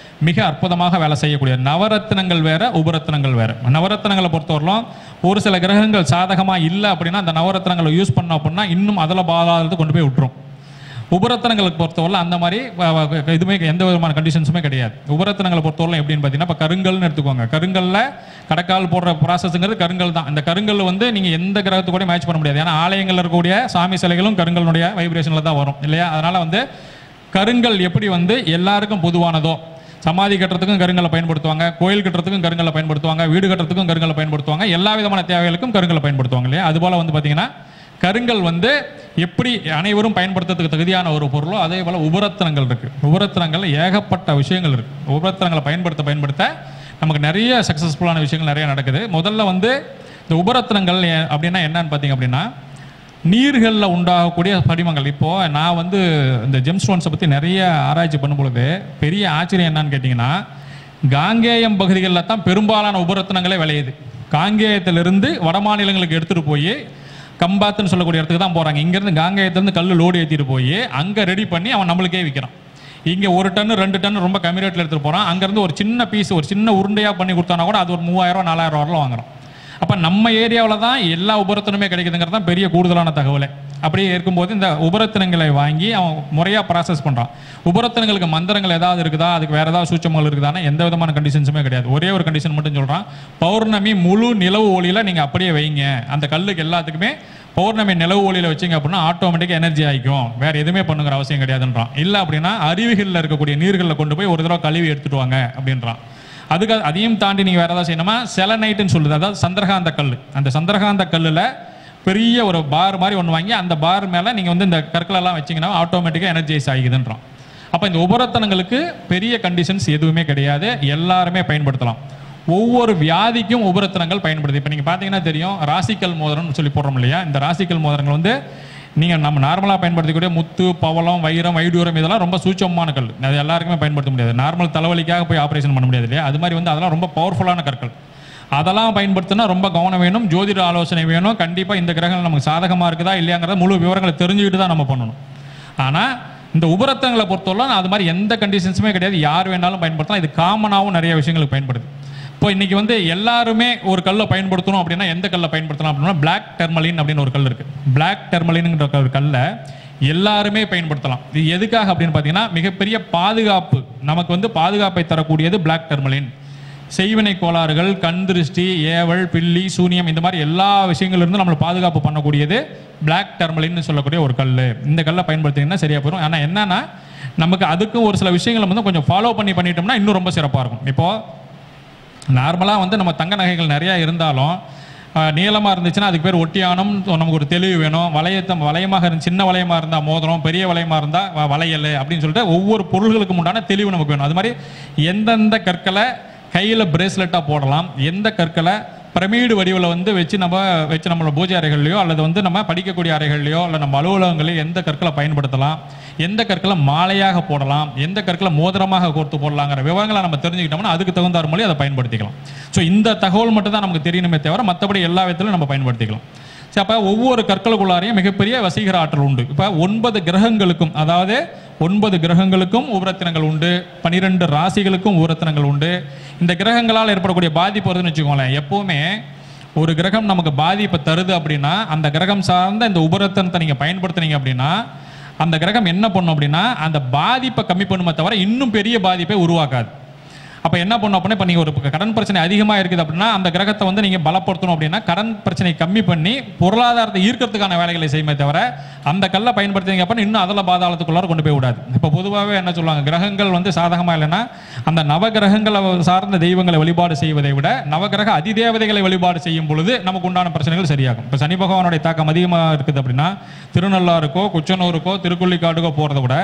Speaker 3: மிக அற்புதமாக வேலை செய்யக்கூடிய, நவரத்தினங்கள் வேற, உபரத்தினங்கள் வேற. நவரத்தினங்களை பொறுத்தவரையிலும் ஒரு சில கிரகங்கள் சாதகமாக இல்லை அப்படின்னா அந்த நவரத்தினங்களை யூஸ் பண்ணோம் அப்படின்னா இன்னும் அதில் பாதாளத்தை கொண்டு போய் விட்டுரும். உபரத்தினங்களுக்கு பொறுத்தவரை அந்த மாதிரி இதுவுமே எந்த விதமான கண்டிஷன்ஸுமே கிடையாது. உபரத்தினங்களை பொறுத்தவரை எப்படின்னு பார்த்தீங்கன்னா, இப்போ கருங்கல்னு எடுத்துக்கோங்க. கருங்கல்ல கடக்கால் போடுற ப்ராசஸ்ங்கிறது கருங்கல் தான். இந்த கருங்கல் வந்து நீங்கள் எந்த கிரகத்து கூட மேட்ச் பண்ண முடியாது. ஏன்னா ஆலயங்களில் இருக்கக்கூடிய சாமி சிலைகளும் கருங்கலுடைய வைப்ரேஷனில் தான் வரும் இல்லையா? அதனால் வந்து கருங்கல் எப்படி வந்து எல்லாருக்கும் பொதுவானதோ, சமாதி கட்டுறதுக்கும் கருங்கலை பயன்படுத்துவாங்க, கோயில் கட்டுறதுக்கும் கருங்கலை பயன்படுத்துவாங்க, வீடு கட்டுறதுக்கும் கருங்கலை பயன்படுத்துவாங்க, எல்லா விதமான தேவைகளுக்கும் கருங்கலை பயன்படுத்துவாங்க இல்லையா? அதுபோல் வந்து பார்த்தீங்கன்னா கருங்கல் வந்து எப்படி அனைவரும் பயன்படுத்துறதுக்கு தகுதியான ஒரு பொருளோ அதே போல் உபரத்தினங்கள் இருக்குது. உபரத்தினங்கள் ஏகப்பட்ட விஷயங்கள் இருக்குது. உபரத்தினங்களை பயன்படுத்த நமக்கு நிறைய சக்ஸஸ்ஃபுல்லான விஷயங்கள் நிறைய நடக்குது. முதல்ல வந்து இந்த உபரத்தினங்கள் அப்படின்னா என்னன்னு பார்த்தீங்க அப்படின்னா, நீர்களில் உண்டாகக்கூடிய படிமங்கள். இப்போது நான் வந்து இந்த ஜெம் ஸ்டோன்ஸை பற்றி நிறைய ஆராய்ச்சி பண்ணும்பொழுது பெரிய ஆச்சரியம் என்னன்னு கேட்டிங்கன்னா, காங்கேயம் பகுதிகளில் தான் பெரும்பாலான உபரத்தினங்களே விளையுது. காங்கேயத்திலிருந்து வட மாநிலங்களுக்கு எடுத்துகிட்டு போய் கம்பாத்துன்னு சொல்லக்கூடிய இடத்துக்கு தான் போகிறாங்க. இங்கேருந்து காங்கேயத்துலேருந்து கல் லோடு ஏற்றிட்டு போய் அங்கே ரெடி பண்ணி அவன் நம்மளுக்கே விற்கிறான். இங்கே 1 டன் 2 டன் ரொம்ப கம்மி ரேட்டில் எடுத்துகிட்டு போகிறான். அங்கேருந்து ஒரு சின்ன பீஸ், ஒரு சின்ன உருண்டையாக பண்ணி கொடுத்தானா கூட அது ஒரு 3000 4000 ரூபாயில் வாங்குறோம். அப்போ நம்ம ஏரியாவில் தான் எல்லா உபரத்தினுமே கிடைக்குதுங்கிறது தான் பெரிய கூடுதலான தகவலை. அப்படியே இருக்கும்போது இந்த உபரத்தினங்களை வாங்கி அவன் முறையாக ப்ராசஸ் பண்ணுறான். உபரத்தினங்களுக்கு மந்திரங்கள் ஏதாவது இருக்குதா, அதுக்கு வேறு ஏதாவது சூட்சமங்கள் இருக்குதானா எந்த விதமான கண்டிஷன்ஸுமே கிடையாது. ஒரே ஒரு கண்டிஷன் மட்டும் சொல்கிறான், பௌர்ணமி முழு நிலவு ஒளியில் நீங்கள் அப்படியே வைங்க. அந்த கல்லுக்கு எல்லாத்துக்குமே பௌர்ணமி நிலவு ஒளியில் வச்சிங்க அப்படின்னா ஆட்டோமேட்டிக்காக எனர்ஜி ஆகிக்கும், வேறு எதுவுமே பண்ணுங்கிற அவசியம் கிடையாதுன்றான். இல்லை அப்படின்னா அருவிகளில் இருக்கக்கூடிய நீர்களில் கொண்டு போய் ஒரு தடவை கழுவி எடுத்துட்டு வாங்க அப்படின்றான். அதுக்கு அதையும் தாண்டி நீங்கள் வேறு ஏதாவது செய்யணுமா, செலனைட்டுன்னு சொல்லுது, அதாவது சந்திரகாந்த கல். அந்த சந்திரகாந்த கல்லில் பெரிய ஒரு பார் மாதிரி ஒன்று வாங்கி அந்த பார் மேலே நீங்கள் வந்து இந்த கற்களெல்லாம் வச்சிங்கன்னா ஆட்டோமேட்டிக்காக எனர்ஜைஸ் ஆகிக்குதுன்றான். அப்போ இந்த உபரத்தனங்களுக்கு பெரிய கண்டிஷன்ஸ் எதுவுமே கிடையாது, எல்லாருமே பயன்படுத்தலாம். ஒவ்வொரு வியாதிக்கும் உபரத்தனங்கள் பயன்படுது. இப்போ நீங்கள் பார்த்தீங்கன்னா தெரியும், ராசிக்கல் மோதிரம்னு சொல்லி போடுறோம் இல்லையா? இந்த ராசிக்கல் மோதிரங்கள் வந்து நீங்கள் நம்ம நார்மலாக பயன்படுத்தக்கூடிய முத்து, பவளம், வைரம், வைடூரம் இதெல்லாம் ரொம்ப சூட்சமான கல். அது எல்லாருக்குமே பயன்படுத்த முடியாது. நார்மல் தலைவலிக்காக போய் ஆப்ரேஷன் பண்ண முடியாது இல்லையா? அது மாதிரி வந்து அதெல்லாம் ரொம்ப பவர்ஃபுல்லான கற்கள். அதெல்லாம் பயன்படுத்தினா ரொம்ப கவனம் வேணும், ஜோதிட ஆலோசனை வேணும். கண்டிப்பாக இந்த கிரகங்கள் நமக்கு சாதகமாக இருக்குதா இல்லையாங்கிறத முழு விவரங்களை தெரிஞ்சுக்கிட்டு தான் நம்ம பண்ணணும். ஆனால் இந்த உபரத்தங்களை பொறுத்தவரை அது மாதிரி எந்த கண்டிஷன்ஸுமே கிடையாது, யார் வேணாலும் பயன்படுத்தலாம். இது காமனாகவும் நிறைய விஷயங்களுக்கு பயன்படுது. இப்போ இன்றைக்கி வந்து எல்லாருமே ஒரு கல்லை பயன்படுத்தணும் அப்படின்னா எந்த கல்லை பயன்படுத்தலாம் அப்படின்னா, பிளாக் டெர்மலின் அப்படின்னு ஒரு கல் இருக்குது. பிளாக் டெர்மலின்ங்கிற ஒரு கல்லை எல்லாருமே பயன்படுத்தலாம். இது எதுக்காக அப்படின்னு பார்த்தீங்கன்னா, மிகப்பெரிய பாதுகாப்பு, நமக்கு வந்து பாதுகாப்பை தரக்கூடியது பிளாக் டெர்மலின். செய்வினை கோளாறுகள், கண் திருஷ்டி, ஏவல், பில்லி, சூனியம் இந்த மாதிரி எல்லா விஷயங்கள்லேருந்து நம்மளை பாதுகாப்பு பண்ணக்கூடியது பிளாக் டெர்மலின்னு சொல்லக்கூடிய ஒரு கல். இந்த கல்லை பயன்படுத்திங்கன்னா சரியாக போயிடும். ஆனால் என்னன்னா, நமக்கு அதுக்கும் ஒரு சில விஷயங்களை வந்து கொஞ்சம் ஃபாலோ பண்ணிட்டோம்னா இன்னும் ரொம்ப சிறப்பாக இருக்கும். இப்போது நார்மலாக வந்து நம்ம தங்க நகைகள் நிறையா இருந்தாலும் நீளமாக இருந்துச்சுன்னா அதுக்கு பேர் ஒட்டியானம், நமக்கு ஒரு தெளிவு வேணும். வளையமாக சின்ன வளையமாக இருந்தால் மோதிரம், பெரிய வளையமாக இருந்தால் வளையல் அப்படின்னு சொல்லிட்டு ஒவ்வொரு பொருள்களுக்கு உண்டான தெளிவு நமக்கு வேணும். அது மாதிரி எந்தெந்த கற்களை கையில் பிரேஸ்லெட்டாக போடலாம், எந்த கற்களை பிரமிடு வடிவில் வந்து வச்சு நம்மளோட பூஜை அறைகள்லையோ அல்லது வந்து நம்ம படிக்கக்கூடிய அறைகள்லையோ இல்லை நம்ம அலுவலகங்களையோ எந்த கற்களை பயன்படுத்தலாம், எந்த கற்களை மாலையாக போடலாம், எந்த கற்களை மோதிரமாக கோர்த்து போடலாங்கிற விவரங்களை நம்ம தெரிஞ்சுக்கிட்டோம்னா அதுக்கு தகுந்தார் மொழி அதை பயன்படுத்திக்கலாம். ஸோ இந்த தகவல் மட்டும் தான் நமக்கு தெரியணுமே தவிர மற்றபடி எல்லா விதத்திலும் நம்ம பயன்படுத்திக்கலாம். சரி, அப்போ ஒவ்வொரு கற்களுக்குள்ளாரையும் மிகப்பெரிய வசீகர ஆற்றல் உண்டு. இப்போ 9 கிரகங்களுக்கும், அதாவது 9 கிரகங்களுக்கும் உபரத்தினங்கள் உண்டு, 12 ராசிகளுக்கும் உபரத்தினங்கள் உண்டு. இந்த கிரகங்களால் ஏற்படக்கூடிய பாதிப்பு வருதுன்னு வச்சுக்கோங்களேன். எப்போவுமே ஒரு கிரகம் நமக்கு பாதிப்பை தருது அப்படின்னா அந்த கிரகம் சார்ந்த இந்த உபரத்தனத்தை நீங்கள் பயன்படுத்துனீங்க அப்படின்னா அந்த கிரகம் என்ன பண்ணும் அப்படின்னா அந்த பாதிப்பை கம்மி பண்ணுமே தவிர இன்னும் பெரிய பாதிப்பை உருவாக்காது. அப்போ என்ன பண்ணும் அப்படின்னா, இப்போ நீங்கள் ஒரு கடன் பிரச்சனை அதிகமாக இருக்குது அப்படின்னா அந்த கிரகத்தை வந்து நீங்கள் பலப்படுத்தணும் அப்படின்னா கடன் பிரச்சனை கம்மி பண்ணி பொருளாதாரத்தை ஈர்க்கிறதுக்கான வேலைகளை செய்யுமே தவிர அந்த கல்லை பயன்படுத்திங்க அப்படின்னா இன்னும் அதில் பாதாளத்துக்குள்ளார கொண்டு போய் விடாது. இப்போ பொதுவாகவே என்ன சொல்லுவாங்க, கிரகங்கள் வந்து சாதகமாக இல்லைன்னா அந்த நவகிரகங்களை சார்ந்த தெய்வங்களை வழிபாடு செய்வதை விட நவகிரக அதிதேவதைகளை வழிபாடு செய்யும் பொழுது நமக்கு உண்டான பிரச்சனைகள் சரியாகும். இப்போ சனி பகவானுடைய தாக்கம் அதிகமாக இருக்குது அப்படின்னா திருநள்ளாருக்கோ குச்சனூருக்கோ திருக்குள்ளிக்காட்டுக்கோ போகிறத விட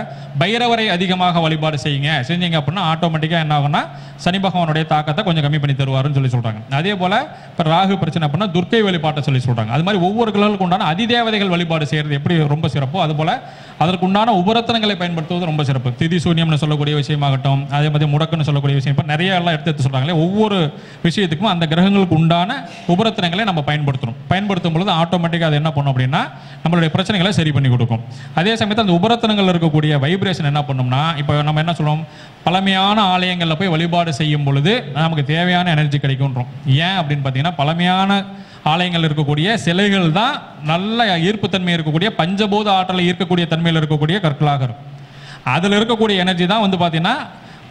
Speaker 3: பைரவரை அதிகமாக வழிபாடு செஞ்சீங்க அப்படின்னா ஆட்டோமேட்டிக்காக என்ன ஆகும்னா சனி பகவானுடைய தாக்கத்தை கொஞ்சம் கம்மி பண்ணி தருவாருன்னு சொல்லி சொல்றாங்க. அதே போல இப்போ ராகு பிரச்சனை அப்படின்னா துர்க்கை வழிபாட்டை சொல்லி சொல்றாங்க. அது மாதிரி ஒவ்வொரு கிரகங்களுக்கு உண்டான அதிதேவதைகள் வழிபாடு செய்யறது எப்படி ரொம்ப சிறப்போ அது போல அதற்கு உண்டான உபரத்தனங்களை பயன்படுத்துவது ரொம்ப சிறப்பு. திதி சூன்யம்னு சொல்லக்கூடிய விஷயமாகட்டும், அதே மாதிரி முடக்குன்னு சொல்லக்கூடிய விஷயம், இப்போ நிறைய எல்லாம் எடுத்து சொல்றாங்களே, ஒவ்வொரு விஷயத்துக்கும் அந்த கிரகங்களுக்கு உண்டான உபரத்தனங்களை நம்ம பயன்படுத்தணும். பயன்படுத்தும் பொழுது ஆட்டோமேட்டிக்காக அது என்ன பண்ணும் அப்படின்னா நம்மளுடைய பிரச்சனைகளை சரி பண்ணி கொடுக்கும். அதே சமயத்தில் அந்த உபரத்தனங்கள் இருக்கக்கூடிய வைப்ரேஷன் என்ன பண்ணும்னா, இப்போ நம்ம என்ன சொல்லுவோம், பழமையான ஆலயங்களில் போய் வழிபாடு செய்யும் பொழுது நமக்கு தேவையான எனர்ஜி கிடைக்கும்ன்றோம். ஏன் அப்படின்னு பார்த்தீங்கன்னா, பழமையான ஆலயங்கள் இருக்கக்கூடிய சிலைகள் தான் நல்ல ஈர்ப்புத்தன்மை இருக்கக்கூடிய பஞ்சபூத ஆற்றலை ஈர்க்கக்கூடிய தன்மையில் இருக்கக்கூடிய கற்களாக இருக்கும். அதில் இருக்கக்கூடிய எனர்ஜி தான் வந்து பார்த்தீங்கன்னா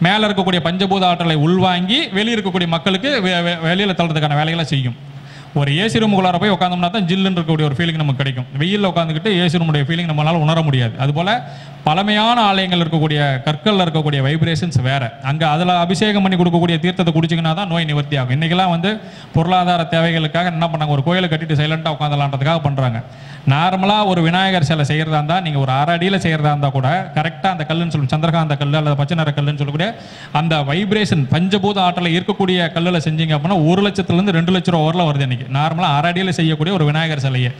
Speaker 3: மேலே இருக்கக்கூடிய பஞ்சபூத ஆற்றலை உள்வாங்கி வெளியே இருக்கக்கூடிய மக்களுக்கு வெளியில் தள்ளுறதுக்கான வேலைகளை செய்யும். ஒரு ஏசி ரூமுக்குள்ளார போய் உட்காந்தோம்னா தான் ஜில்லுன்னு இருக்கக்கூடிய ஒரு ஃபீலிங் நமக்கு கிடைக்கும். வெயிலில் உட்காந்துக்கிட்டு ஏசி ரூமுடைய ஃபீலிங் நம்மளால் உணர முடியாது. அதுபோல் பழமையான ஆலயங்கள் இருக்கக்கூடிய கற்களில் இருக்கக்கூடிய வைப்ரேஷன்ஸ் வேறு. அங்கே அதில் அபிஷேகம் பண்ணி கொடுக்கக்கூடிய தீர்த்தத்தை குடிச்சிங்கன்னா தான் நோய் நிவர்த்தி ஆகும். இன்றைக்கெல்லாம் வந்து பொருளாதார தேவைகளுக்காக என்ன பண்ணாங்க, ஒரு கோயிலை கட்டிட்டு சைலண்ட்டாக உட்காந்துலான்றதுக்காக பண்ணுறாங்க. நார்மலாக ஒரு விநாயகர் சிலை செய்கிறதா இருந்தால், நீங்கள் ஒரு 6 அடியில் செய்கிறதா இருந்தால் கூட கரெக்டாக அந்த கல்லுன்னு சொல்லுவோம், சந்திரகாந்த கல் அல்லது பச்சை நிற கல்லுன்னு சொல்லக்கூடிய அந்த வைப்ரேஷன் பஞ்சபூத ஆற்றலை இருக்கக்கூடிய கல்லில் செஞ்சீங்க அப்படின்னா 1 லட்சத்துலேருந்து 2 லட்ச ரூபா வரல வருது. இன்றைக்கி நார்மலாக 6 அடியில் செய்யக்கூடிய ஒரு விநாயகர் சிலையை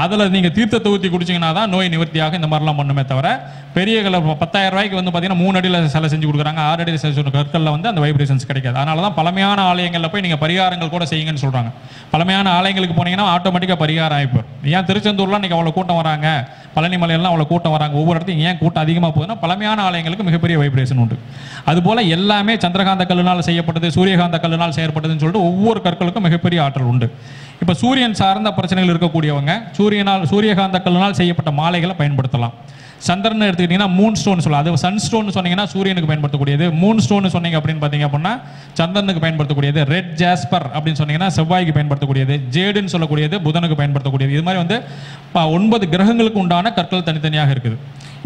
Speaker 3: அதில் நீங்கள் தீர்த்தத்தை ஊற்றி குடிச்சிங்கன்னா தான் நோய் நிவர்த்தியாக இந்த மாதிரிலாம் பண்ணுமே தவிர, பெரிய கலர் 10,000 ரூபாய்க்கு வந்து பார்த்தீங்கன்னா 3 அடியில் சிலை செஞ்சு கொடுக்குறாங்க, 6 அடியில் செஞ்சு கற்களில் வந்து அந்த வைப்ரேஷன்ஸ் கிடைக்காது. அதனால தான் பழமையான ஆலயங்களில் போய் நீங்கள் பரிகாரங்கள் கூட செய்யுங்கன்னு சொல்கிறாங்க. பழமையான ஆலயங்களுக்கு போனீங்கன்னா ஆட்டோமேட்டிக்காக பரிகாரம் ஆகிப்போம். ஏன் திருச்செந்தூர்லாம் இன்றைக்கி அவ்வளோ கூட்டம் வராங்க, பழனி மலையெல்லாம் அவ்வளோ கூட்டம் வராங்க, ஒவ்வொரு இடத்தையும் ஏன் கூட்டம் அதிகமாக போகுதுன்னா பழமையான ஆலயங்களுக்கு மிகப்பெரிய வைப்ரேஷன் உண்டு. அதுபோல் எல்லாமே சந்திரகாந்த கல்லுனால் செய்யப்பட்டது, சூரியகாந்த கல்லுனால் செயற்பட்டதுன்னு சொல்லிட்டு ஒவ்வொரு கற்களுக்கும் மிகப்பெரிய ஆற்றல் உண்டு. இப்போ சூரியன் சார்ந்த பிரச்சனைகள் இருக்கக்கூடியவங்க சூரியகாந்த கல்லினால் செய்யப்பட்ட மாலைகளை பயன்படுத்தலாம். சந்திரன் எடுத்துக்கிட்டிங்கன்னா மூன் ஸ்டோன் சொல்லலாம். அது சன் ஸ்டோன் சொன்னீங்கன்னா சூரியனுக்கு பயன்படுத்தக்கூடியது. மூன் ஸ்டோன் சொன்னீங்க அப்படின்னு பார்த்தீங்க அப்படின்னா சந்திரனுக்கு பயன்படுத்தக்கூடியது. ரெட் ஜாஸ்பர் அப்படின்னு சொன்னீங்கன்னா செவ்வாய்க்கு பயன்படுத்தக்கூடியது. ஜேடுன்னு சொல்லக்கூடியது புதனுக்கு பயன்படுத்தக்கூடியது. இது மாதிரி வந்து 9 கிரகங்களுக்கு உண்டான கற்கள் தனித்தனியாக இருக்குது.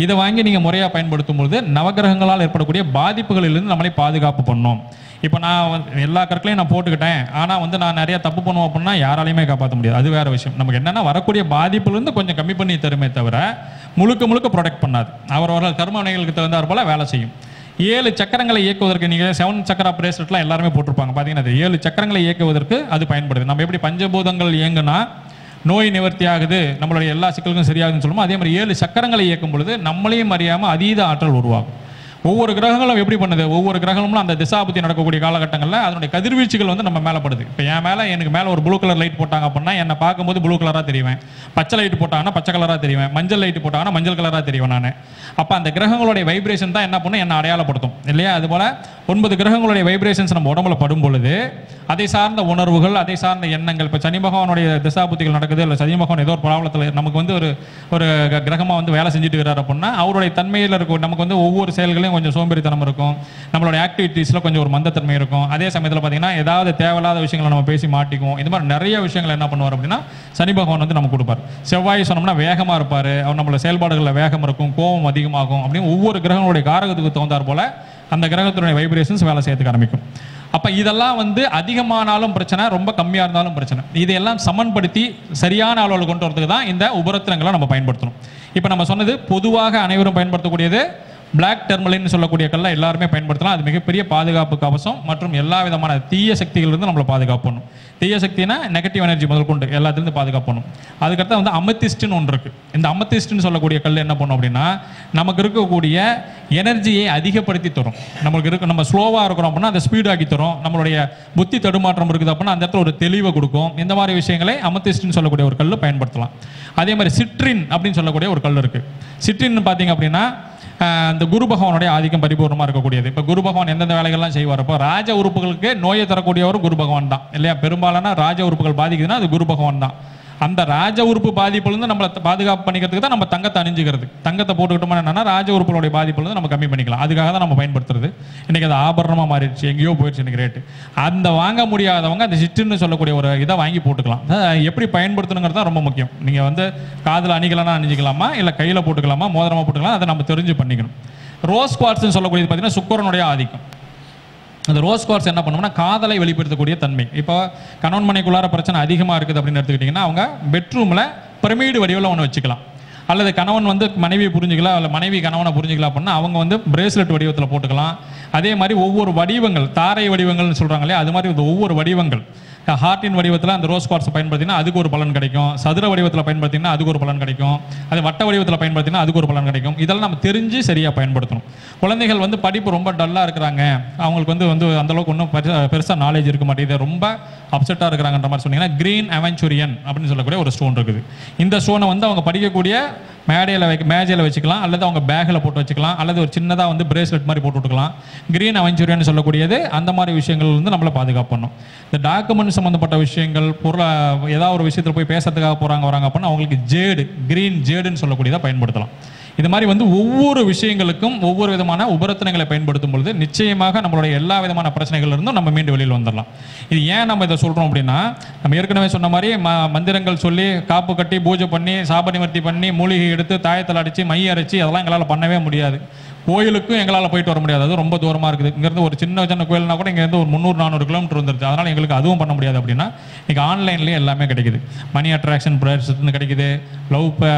Speaker 3: இதை வாங்கி நீங்கள் முறையாக பயன்படுத்தும் பொழுது நவகிரகங்களால் ஏற்படக்கூடிய பாதிப்புகளிலிருந்து நம்மளை பாதுகாப்பு பண்ணோம். இப்போ நான் எல்லா கற்களையும் நான் போட்டுக்கிட்டேன், ஆனால் வந்து நான் நிறைய தப்பு பண்ணுவோம் அப்படின்னா யாராலையுமே காப்பாற்ற முடியாது. அது வேறு விஷயம். நமக்கு என்னென்னா வரக்கூடிய பாதிப்புலேருந்து கொஞ்சம் கம்மி பண்ணி தருமே தவிர முழுக்க ப்ரொடெக்ட் பண்ணாது. அவரவர்கள் கர்ம வினைகளுக்கு தகுந்தாற் போல வேலை செய்யும். 7 சக்கரங்களை இயக்குவதற்கு நீங்கள் 7 சக்கரா பிரேஸ்லெட்லாம் எல்லாருமே போட்டிருப்பாங்க பார்த்தீங்கன்னா, அது 7 சக்கரங்களை இயக்குவதற்கு அது பயன்படுது. நம்ம எப்படி பஞ்சபூதங்கள் இயங்குனா நோய் நிவர்த்தி ஆகுது, நம்மளுடைய எல்லா சிக்கல்களும் சரியாகுதுன்னு சொல்லுவோம், அதே மாதிரி 7 சக்கரங்களை இயக்கும் பொழுது நம்மளையும் அறியாமல் அதீத ஆற்றல் உருவாகும். ஒவ்வொரு கிரகங்களும் எப்படி பண்ணுது, ஒவ்வொரு கிரகங்களும் அந்த திசாபுத்தி நடக்கக்கூடிய காலகட்டங்களில் அதனுடைய கதிர்வீச்சுகள் வந்து நம்ம மேலே படுது. இப்போ எனக்கு மேலே ஒரு ப்ளூ கலர் லைட் போட்டாங்க அப்படின்னா என்னை பார்க்கும்போது ப்ளூ கலராக தெரிவேன். பச்சை லைட் போட்டாங்கன்னா பச்சை கலராக தெரிவேன். மஞ்சள் லைட் போட்டாங்கன்னா மஞ்சள் கலராக தெரிவேன் நான். அப்போ அந்த கிரகங்களுடைய வைப்ரேஷன் தான் என்ன பண்ணும், என்னை அடையாளப்படுத்தும் இல்லையா? அதுபோல் 9 கிரகங்களுடைய வைப்ரேஷன்ஸ் நம்ம உடம்புல படும் பொழுது அதை சார்ந்த உணர்வுகள், அதை சார்ந்த எண்ணங்கள், இப்போ சனி பகவானுடைய திசாபுத்திகள் நடக்குது, இல்லை சனி பகவான் ஏதோ ஒரு ப்ராப்ளத்தில் நமக்கு வந்து ஒரு கிரகமாக வந்து வேலை செஞ்சுட்டு இருக்கிறார் அப்படின்னா அவருடைய தன்மையில் இருக்கும். நமக்கு வந்து ஒவ்வொரு செயல்களையும் கொஞ்சம் சோம்பேறித்தனம் இருக்கும், நம்மளுடைய ஆக்டிவிட்டீஸில் கொஞ்சம் ஒரு மந்தத்தன்மை இருக்கும். அதே சமயத்தில் பார்த்தீங்கன்னா ஏதாவது தேவையில்லாத விஷயங்களை நம்ம பேசி மாட்டிக்குவோம். இந்த மாதிரி நிறைய விஷயங்கள் என்ன பண்ணுவார் அப்படின்னா சனி பகவான் வந்து நமக்கு கொடுப்பார். செவ்வாய் சொன்னோம்னா வேகமாக இருப்பார், அவர் நம்மளோட செயல்பாடுகளில் வேகம் இருக்கும், கோபம் அதிகமாகும். அப்படின்னு ஒவ்வொரு கிரகங்களுடைய காரகத்துக்கு தகுந்தார் போல அந்த கிரகத்தினுடைய வைப்ரேஷன்ஸ் வேலை செய்யறதுக்கு ஆரம்பிக்கும். அப்போ இதெல்லாம் வந்து அதிகமானாலும் பிரச்சனை, ரொம்ப கம்மியாக இருந்தாலும் பிரச்சனை. இதையெல்லாம் சமன்படுத்தி சரியான அளவில் கொண்டு வரதுக்கு தான் இந்த உபரத்தினங்களை நம்ம பயன்படுத்தணும். இப்போ நம்ம சொன்னது பொதுவாக அனைவரும் பயன்படுத்தக்கூடியது பிளாக் டெர்மலின்னு சொல்லக்கூடிய கல்லை எல்லாருமே பயன்படுத்தலாம். அது மிகப்பெரிய பாதுகாப்பு கவசம் மற்றும் எல்லா விதமான தீய சக்திகளிலிருந்து நம்மளை பாதுகாப்பு பண்ணும். தீய சக்தினா நெகட்டிவ் எனர்ஜி முதல் கொண்டு எல்லாத்துலேருந்து பாதுகாப்பு பண்ணும். அதுக்கடுத்து வந்து அமத்திஸ்ட்னு ஒன்று இருக்குது. இந்த அமத்திஸ்ட்னு சொல்லக்கூடிய கல் என்ன பண்ணும் அப்படின்னா நமக்கு இருக்கக்கூடிய எனர்ஜியை அதிகப்படுத்தி தரும். நம்ம ஸ்லோவாக இருக்கிறோம் அப்படின்னா அதை ஸ்பீடாக்கி தரும். நம்மளுடைய புத்தி தடுமாற்றம் இருக்குது அப்படின்னா அந்த இடத்துல ஒரு தெளிவை கொடுக்கும். இந்த மாதிரி விஷயங்களை அமத்திஸ்ட்னு சொல்லக்கூடிய ஒரு கல் பயன்படுத்தலாம். அதே மாதிரி சிட்ரின் அப்படின்னு சொல்லக்கூடிய ஒரு கல் இருக்குது. சிட்ரின் பார்த்தீங்க அப்படின்னா இந்த குரு பகவானுடைய ஆதிக்கம் பரிபூர்ணமாக இருக்கக்கூடியது. இப்போ குரு பகவான் எந்தெந்த வேலைகள்லாம் செய்வார், இப்போ ராஜ உறுப்புகளுக்கு நோயை தரக்கூடியவரும் குரு பகவான் தான் இல்லையா? பெரும்பாலான ராஜ உறுப்புகள் பாதிக்குதுன்னா அது குரு பகவான் தான். அந்த ராஜ உறுப்பு பாதிப்புலேருந்து நம்மளை பாதுகாப்பு பண்ணிக்கிறதுக்கு தான் நம்ம தங்கத்தை அணிஞ்சிக்கிறது. தங்கத்தை போட்டுக்கிட்டோம்னா என்னன்னா ராஜ உறுப்புகளுடைய பாதிப்புலேருந்து நம்ம கம்மி பண்ணிக்கலாம். அதுக்காக தான் நம்ம பயன்படுத்துறது. இன்றைக்கி அது ஆபரணமாக மாறிடுச்சு, எங்கேயோ போயிடுச்சு எனக்கு ரேட்டு. அந்த வாங்க முடியாதவங்க அந்த சிட்டுன்னு சொல்லக்கூடிய ஒரு இதை வாங்கி போட்டுக்கலாம். எப்படி பயன்படுத்தணுங்கிறது தான் ரொம்ப முக்கியம். நீங்கள் வந்து காதில் அணிகலனா அணிஞ்சிக்கலாமா, இல்லை கையில் போட்டுக்கலாமா, மோதிரமாக போட்டுக்கலாம், அதை நம்ம தெரிஞ்சு பண்ணிக்கணும். ரோஸ் குவார்ட்ஸ்னு சொல்லக்கூடியது பார்த்தீங்கன்னா சுக்கிரனுடைய ஆதிக்கம். அந்த ரோஸ் குவார்ட்ஸ் என்ன பண்ணுவோம்னா காதலை வெளிப்படுத்தக்கூடிய தன்மை. இப்போ கணவன் மனைக்குள்ளார பிரச்சனை அதிகமாக இருக்குது அப்படின்னு எடுத்துக்கிட்டிங்கன்னா அவங்க பெட்ரூமில் பிரமிடு வடிவில் ஒன்று வச்சுக்கலாம். அல்லது கணவன் வந்து மனைவியை புரிஞ்சுக்கலாம், இல்லை மனைவி கணவனை புரிஞ்சுக்கலாம் அப்படின்னா அவங்க வந்து பிரேஸ்லெட் வடிவத்தில் போட்டுக்கலாம். அதே மாதிரி ஒவ்வொரு வடிவங்கள், தாரை வடிவங்கள்னு சொல்கிறாங்க இல்லையா, அது மாதிரி ஒவ்வொரு வடிவங்கள், ஹார்ட்டின் வடிவத்தில் அந்த ரோஸ் குவார்ட்ஸ் பயன்படுத்தினா அதுக்கு ஒரு பலன் கிடைக்கும், சதுர வடிவத்தில் பயன்படுத்தினா அதுக்கு ஒரு பலன் கிடைக்கும், அது வட்ட வடிவத்தில் பயன்படுத்தினா அதுக்கு ஒரு பலன் கிடைக்கும். இதெல்லாம் நம்ம தெரிஞ்சு சரியாக பயன்படுத்தணும். குழந்தைகள் வந்து படிப்பு ரொம்ப டல்லாக இருக்கிறாங்க, அவங்களுக்கு வந்து அந்தளவுக்கு ஒன்றும் பெருசாக நாலேஜ் இருக்க மாட்டேங்குது, ரொம்ப அப்செட்டாக இருக்கிறாங்கன்ற மாதிரி சொன்னீங்கன்னா கிரீன் அவென்ச்சுரியன் அப்படின்னு சொல்லக்கூடிய ஒரு ஸ்டோன் இருக்குது. இந்த ஸ்டோனை வந்து அவங்க படிக்கக்கூடிய மேஜையில் வச்சுக்கலாம், அல்லது அவங்க பேக்கில் போட்டு வச்சுக்கலாம், அல்லது ஒரு சின்னதாக வந்து பிரேஸ்லெட் மாதிரி போட்டு விட்டுக்கலாம். கிரீன் அவென்ச்சுரியன் சொல்லக்கூடியது அந்த மாதிரி விஷயங்கள் வந்து நம்மளை பாதுகாப்பு பண்ணும். இந்த டாக்குமெண்ட் சம்மந்தப்பட்ட விஷயங்கள், ஏதாவது ஒரு விஷயத்தில் போய் பேசுறதுக்காக வராங்க அப்படின்னா அவங்களுக்கு ஜேடு, கிரீன் ஜேடுன்னு சொல்லக்கூடியதை பயன்படுத்தலாம். இது மாதிரி வந்து ஒவ்வொரு விஷயங்களுக்கும் ஒவ்வொரு விதமான உபரத்தினங்களை பயன்படுத்தும் பொழுது நிச்சயமாக நம்மளுடைய எல்லா விதமான பிரச்சனைகள் இருந்தும் நம்ம மீண்டு வெளியில் வந்துடலாம். இது ஏன் நம்ம இதை சொல்கிறோம் அப்படின்னா, நம்ம ஏற்கனவே சொன்ன மாதிரி மந்திரங்கள் சொல்லி காப்பு கட்டி பூஜை பண்ணி சாப நிவர்த்தி பண்ணி மூலிகை எடுத்து தாயத்தில் அடித்து மை அரைச்சி அதெல்லாம் எங்களால் பண்ணவே முடியாது. கோயிலுக்கும் எங்களால் போயிட்டு வர முடியாது, அது ரொம்ப தூரமாக இருக்குது. இங்கேருந்து ஒரு சின்ன கோயில்னா கூட இங்கேருந்து ஒரு 300-400 கிலோமீட்டர் வந்துருச்சு. அதனால் எங்களுக்கு அதுவும் பண்ண முடியாது. அப்படின்னா இன்றைக்கி ஆன்லைன்லேயே எல்லாமே கிடைக்குது. மணி அட்ராக்ஷன் பிரேஸ்லெட்னு கிடைக்குது, லவ்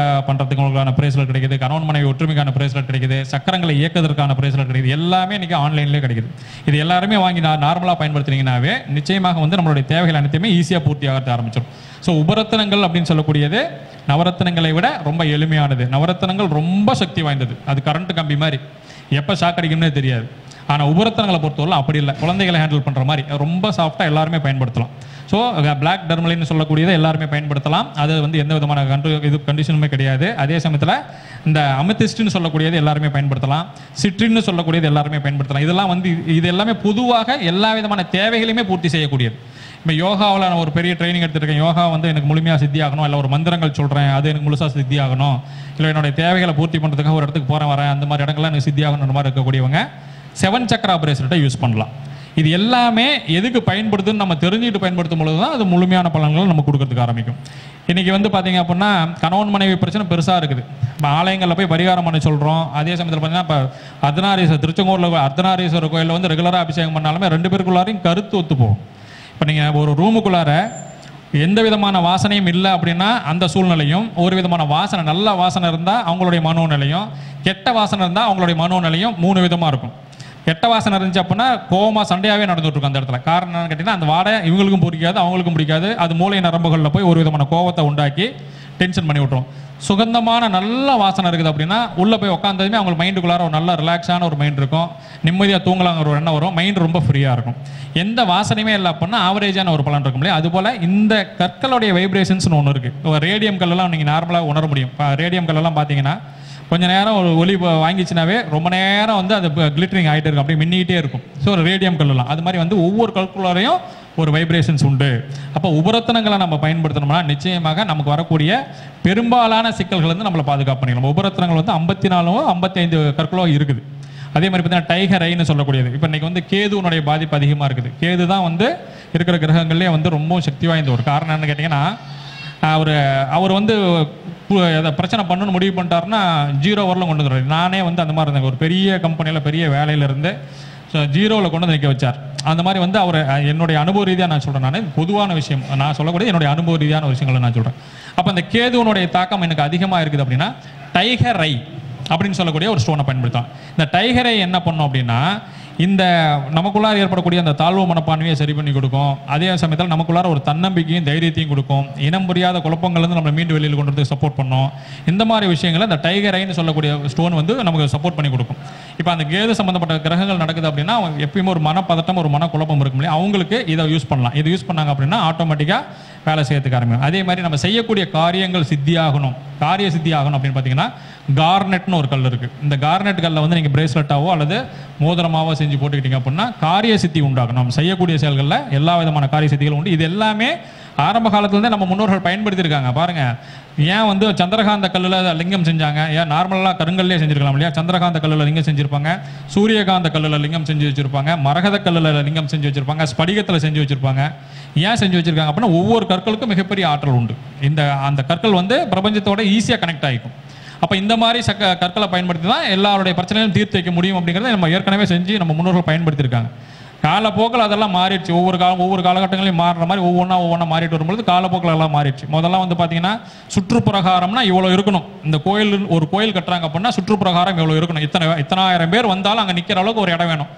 Speaker 3: பண்ணுறதுக்கு உங்களுக்கான பிரேஸ்லெட் கிடைக்குது, கணவன் மனைவி ஒற்றுமைக்கான பிரேஸ்லெட் கிடைக்குது, சக்கரங்களை இயக்குவதற்கான பிரேஸ்லெட் கிடைக்குது. எல்லாமே இன்றைக்கி ஆன்லைன்லேயே கிடைக்குது. இது எல்லாருமே வாங்கி நார்மலாக பயன்படுத்தினீங்கன்னாவே நிச்சயமாக வந்து நம்மளுடைய தேவைகள் அனைத்துமே ஈஸியாக பூர்த்தி ஆக ஆரம்பிச்சிடும். ஸோ உபரத்தினங்கள் அப்படின்னு சொல்லக்கூடியது நவரத்தினங்களை விட ரொம்ப எளிமையானது. நவரத்தினங்கள் ரொம்ப சக்தி வாய்ந்தது, அது கரண்ட் கம்பி மாதிரி, எப்போ ஷாக் அடிக்கும்னே தெரியாது. ஆனால் உபரத்தினங்களை பொறுத்தவரை அப்படி இல்லை, குழந்தைகளை ஹேண்டில் பண்ணுற மாதிரி ரொம்ப சாஃப்டாக எல்லாருமே பயன்படுத்தலாம். ஸோ பிளாக் டர்மலின்னு சொல்லக்கூடியதை எல்லாருமே பயன்படுத்தலாம், அது வந்து எந்த விதமான கண்டிஷனுமே கிடையாது. அதே சமயத்தில் இந்த அமெத்திஸ்ட்னு சொல்லக்கூடியது எல்லாருமே பயன்படுத்தலாம், சிட்ரின்னு சொல்லக்கூடியது எல்லாருமே பயன்படுத்தலாம். இதெல்லாம் வந்து இது எல்லாமே பொதுவாக எல்லா விதமான தேவைகளையுமே பூர்த்தி செய்யக்கூடியது. இப்போ யோகாவில் நான் ஒரு பெரிய ட்ரைனிங் எடுத்துருக்கேன், யோகா வந்து எனக்கு முழுமையாக சித்தி ஆகணும், இல்லை ஒரு மந்திரங்கள் சொல்கிறேன் அது எனக்கு முழுசாக சித்தி ஆகணும், இல்லை என்னுடைய தேவைகளை பூர்த்தி பண்ணுறதுக்காக ஒரு இடத்துக்கு வரேன், அந்த மாதிரி இடங்கள்லாம் எனக்கு சித்தி ஆகணுன்ற மாதிரி இருக்கக்கூடியவங்க 7 சக்கரா பிரேஸ்லெட்டை யூஸ் பண்ணலாம். இது எல்லாமே எதுக்கு பயன்படுத்துன்னு நம்ம தெரிஞ்சுட்டு பயன்படுத்தும் பொழுது தான் அது முழுமையான பலன்களை நம்ம கொடுக்கறதுக்கு ஆரம்பிக்கும். இன்றைக்கி வந்து பார்த்தீங்க அப்படின்னா கணவன் மனைவி பிரச்சனை பெருசாக இருக்குது. இப்போ ஆலயங்களில் போய் பரிகாரம் பண்ண சொல்கிறோம். அதே சமயத்தில் பார்த்தீங்கன்னா இப்போ அர்த்தநாரீஸ்வரர், திருச்செங்கோட்டில் அர்த்தநாரீஸ்வரர் கோயிலில் வந்து ரெகுலராக அபிஷேகம் பண்ணாலுமே 2 பேருக்குள்ளாரையும் கருத்து ஒத்து போகும். இப்போ நீங்கள் ஒரு ரூமுக்குள்ளார எந்த விதமான வாசனையும் இல்லை அப்படின்னா அந்த சூழ்நிலையும், ஒரு விதமான வாசனை, நல்ல வாசனை இருந்தால் அவங்களுடைய மனோநிலையும், கெட்ட வாசனை இருந்தால் அவங்களுடைய மனோநிலையும் 3 விதமாக இருக்கும். கெட்ட வாசனை இருந்துச்சு அப்படின்னா கோவமாக சண்டையாகவே நடந்துட்டு இருக்கும் அந்த இடத்துல. காரணம் என்னன்னு கேட்டிங்கன்னா அந்த வாடை இவங்களுக்கும் பிடிக்காது, அவங்களுக்கும் பிடிக்காது, அது மூளை நரம்புகளில் போய் ஒரு விதமான கோவத்தை உண்டாக்கி டென்ஷன் பண்ணி விட்டுரும். சுகந்தமான நல்ல வாசனை இருக்குது அப்படின்னா உள்ளே போய் உட்காந்ததுமே அவங்களுக்கு மைண்டுக்குள்ளார ஒரு நல்ல ரிலாக்ஸான ஒரு மைண்ட் இருக்கும், நிம்மதியாக தூங்கலாங்கிற ஒரு எண்ணம் வரும், மைண்ட் ரொம்ப ஃப்ரீயாக இருக்கும். எந்த வாசனையுமே இல்லை அப்படின்னா ஆவரேஜான ஒரு பலன் இருக்கும் இல்லையா. அதுபோல் இந்த கற்களுடைய வைப்ரேஷன்ஸ்னு ஒன்று இருக்குது. ரேடியம் கல்லெல்லாம் நீங்கள் நார்மலாக உணர முடியும். இப்போ ரேடியம் கல்லெல்லாம் பார்த்தீங்கன்னா கொஞ்சம் நேரம் ஒரு ஒலி வாங்கிச்சுனாவே ரொம்ப நேரம் வந்து அது கிளிட்டரிங் ஆகிட்டே இருக்கும், அப்படியே மின்னிக்கிட்டே இருக்கும். ஸோ ஒரு ரேடியம் கல்லெல்லாம் அது மாதிரி வந்து ஒவ்வொரு கற்குள்ளாரையும் ஒரு வைப்ரேஷன்ஸ் உண்டு. அப்போ உபரத்தினங்களை நம்ம பயன்படுத்தணும்னா நிச்சயமாக நமக்கு வரக்கூடிய பெரும்பாலான சிக்கல்கள் வந்து நம்மளை பாதுகாப்பு பண்ணிக்கலாம். உபரத்தினங்கள் வந்து 54 55 கற்களோ இருக்குது. அதே மாதிரி பார்த்தீங்கன்னா டைகர் ஐன்னு சொல்லக்கூடியது. இப்போ இன்றைக்கி வந்து கேதுனுடைய பாதிப்பு அதிகமாக இருக்குது. கேது தான் வந்து இருக்கிற கிரகங்கள்லேயே வந்து ரொம்ப சக்தி வாய்ந்த ஒரு காரணம் என்னன்னு கேட்டிங்கன்னா, அவர் வந்து பிரச்சனை பண்ணணும்னு முடிவு பண்ணிட்டாருன்னா 0 வரலாம் கொண்டு வந்துடுறாரு. நானே வந்து அந்த மாதிரி இருந்தேன், ஒரு பெரிய கம்பெனியில் பெரிய வேலையிலேருந்து 0வில் கொண்டு வந்து நிற்க வச்சார். அந்த மாதிரி வந்து அவர் என்னுடைய அனுபவ ரீதியாக நான் சொல்கிறேன், நான் பொதுவான விஷயம் நான் சொல்லக்கூடிய என்னுடைய அனுபவ ரீதியான விஷயங்களை நான் சொல்கிறேன். அப்போ அந்த கேதுவனுடைய தாக்கம் எனக்கு அதிகமாக இருக்குது அப்படின்னா டைகர் ஐ அப்படின்னு சொல்லக்கூடிய ஒரு ஸ்டோனை பயன்படுத்தலாம். இந்த டைகர் ஐ என்ன பண்ணும் அப்படின்னா இந்த நமக்குள்ளார ஏற்படக்கூடிய அந்த தாழ்வு மனப்பான்மையை சரி பண்ணி கொடுக்கும். அதே சமயத்தில் நமக்குள்ளார ஒரு தன்னம்பிக்கையும் தைரியத்தையும் கொடுக்கும். இனம் புரியாத குழப்பங்கள்லேருந்து நம்ம மீண்டு வெளியில் கொண்டு வந்து சப்போர்ட் பண்ணோம். இந்த மாதிரி விஷயங்களை இந்த டைகர் ஐன்னு சொல்லக்கூடிய ஸ்டோன் வந்து நமக்கு சப்போர்ட் பண்ணி கொடுக்கும். இப்போ அந்த கேது சம்மந்தப்பட்ட கிரகங்கள் நடக்குது அப்படின்னா எப்பயுமே ஒரு மனப்பதட்டம், ஒரு மனக்குழப்பம் இருக்கும் இல்லையா, அவங்களுக்கு இதை யூஸ் பண்ணலாம். இதை யூஸ் பண்ணாங்க அப்படின்னா ஆட்டோமேட்டிக்காக வேலை செய்யறதுக்கு ஆரம்பிக்கும். அதே மாதிரி நம்ம செய்யக்கூடிய காரியங்கள் சித்தியாகணும், காரிய சித்தி ஆகணும் அப்படின்னு பார்த்தீங்கன்னா கார்னெட்னு ஒரு கல் இருக்குது. இந்த கார்னெட் கல்லை வந்து நீங்கள் பிரேஸ்லெட்டாவோ அல்லது மோதிரமாவோ செஞ்சு போட்டுக்கிட்டீங்க அப்படின்னா காரிய சித்தி உண்டாகும். நம்ம செய்யக்கூடிய செயல்களில் எல்லா விதமான காரிய சித்திகளும் உண்டு. இது எல்லாமே ஆரம்ப காலத்துலேருந்தே நம்ம முன்னோர்கள் பயன்படுத்தியிருக்காங்க. பாருங்கள், ஏன் வந்து சந்திரகாந்த கல்லில் லிங்கம் செஞ்சாங்க, ஏன் நார்மலாக கருங்கல்லே செஞ்சுருக்கலாம் இல்லையா. சந்திரகாந்த கல்லில் லிங்கம் செஞ்சுருப்பாங்க, சூரியகாந்த கல்லில் லிங்கம் செஞ்சு வச்சுருப்பாங்க, மரகத கல்லில் லிங்கம் செஞ்சு வச்சுருப்பாங்க, ஸ்படிகத்தில் செஞ்சு வச்சுருப்பாங்க. ஏன் செஞ்சு வச்சுருக்காங்க அப்படின்னா ஒவ்வொரு கற்களுக்கும் மிகப்பெரிய ஆற்றல் உண்டு. அந்த கற்கள் வந்து பிரபஞ்சத்தோட ஈஸியாக கனெக்ட் ஆகிக்கும். அப்போ இந்த மாதிரி கற்களை பயன்படுத்தி தான் எல்லாருடைய பிரச்சனையும் தீர்த்து வைக்க முடியும் அப்படிங்கிறத நம்ம ஏற்கனவே செஞ்சு நம்ம முன்னோர்கள் பயன்படுத்தியிருக்காங்க. காலப்போக்கில் அதெல்லாம் மாறிடுச்சு. ஒவ்வொரு காலகட்டங்களையும் மாறுற மாதிரி ஒவ்வொன்றா மாறிட்டு வரும்பொழுது காலப்போக்கில் எல்லாம் மாறிடுச்சு. முதல்லாம் வந்து பார்த்தீங்கன்னா சுற்றுப்பிரகாரம்னா இவ்வளோ இருக்கணும். இந்த ஒரு கோயில் கட்டுறாங்க அப்படின்னா சுற்றுப்பிரகாரம் இவ்வளோ இருக்கணும். இத்தனாயிரம் பேர் வந்தாலும் அங்கே நிற்கிற அளவுக்கு ஒரு இடம் வேணும்.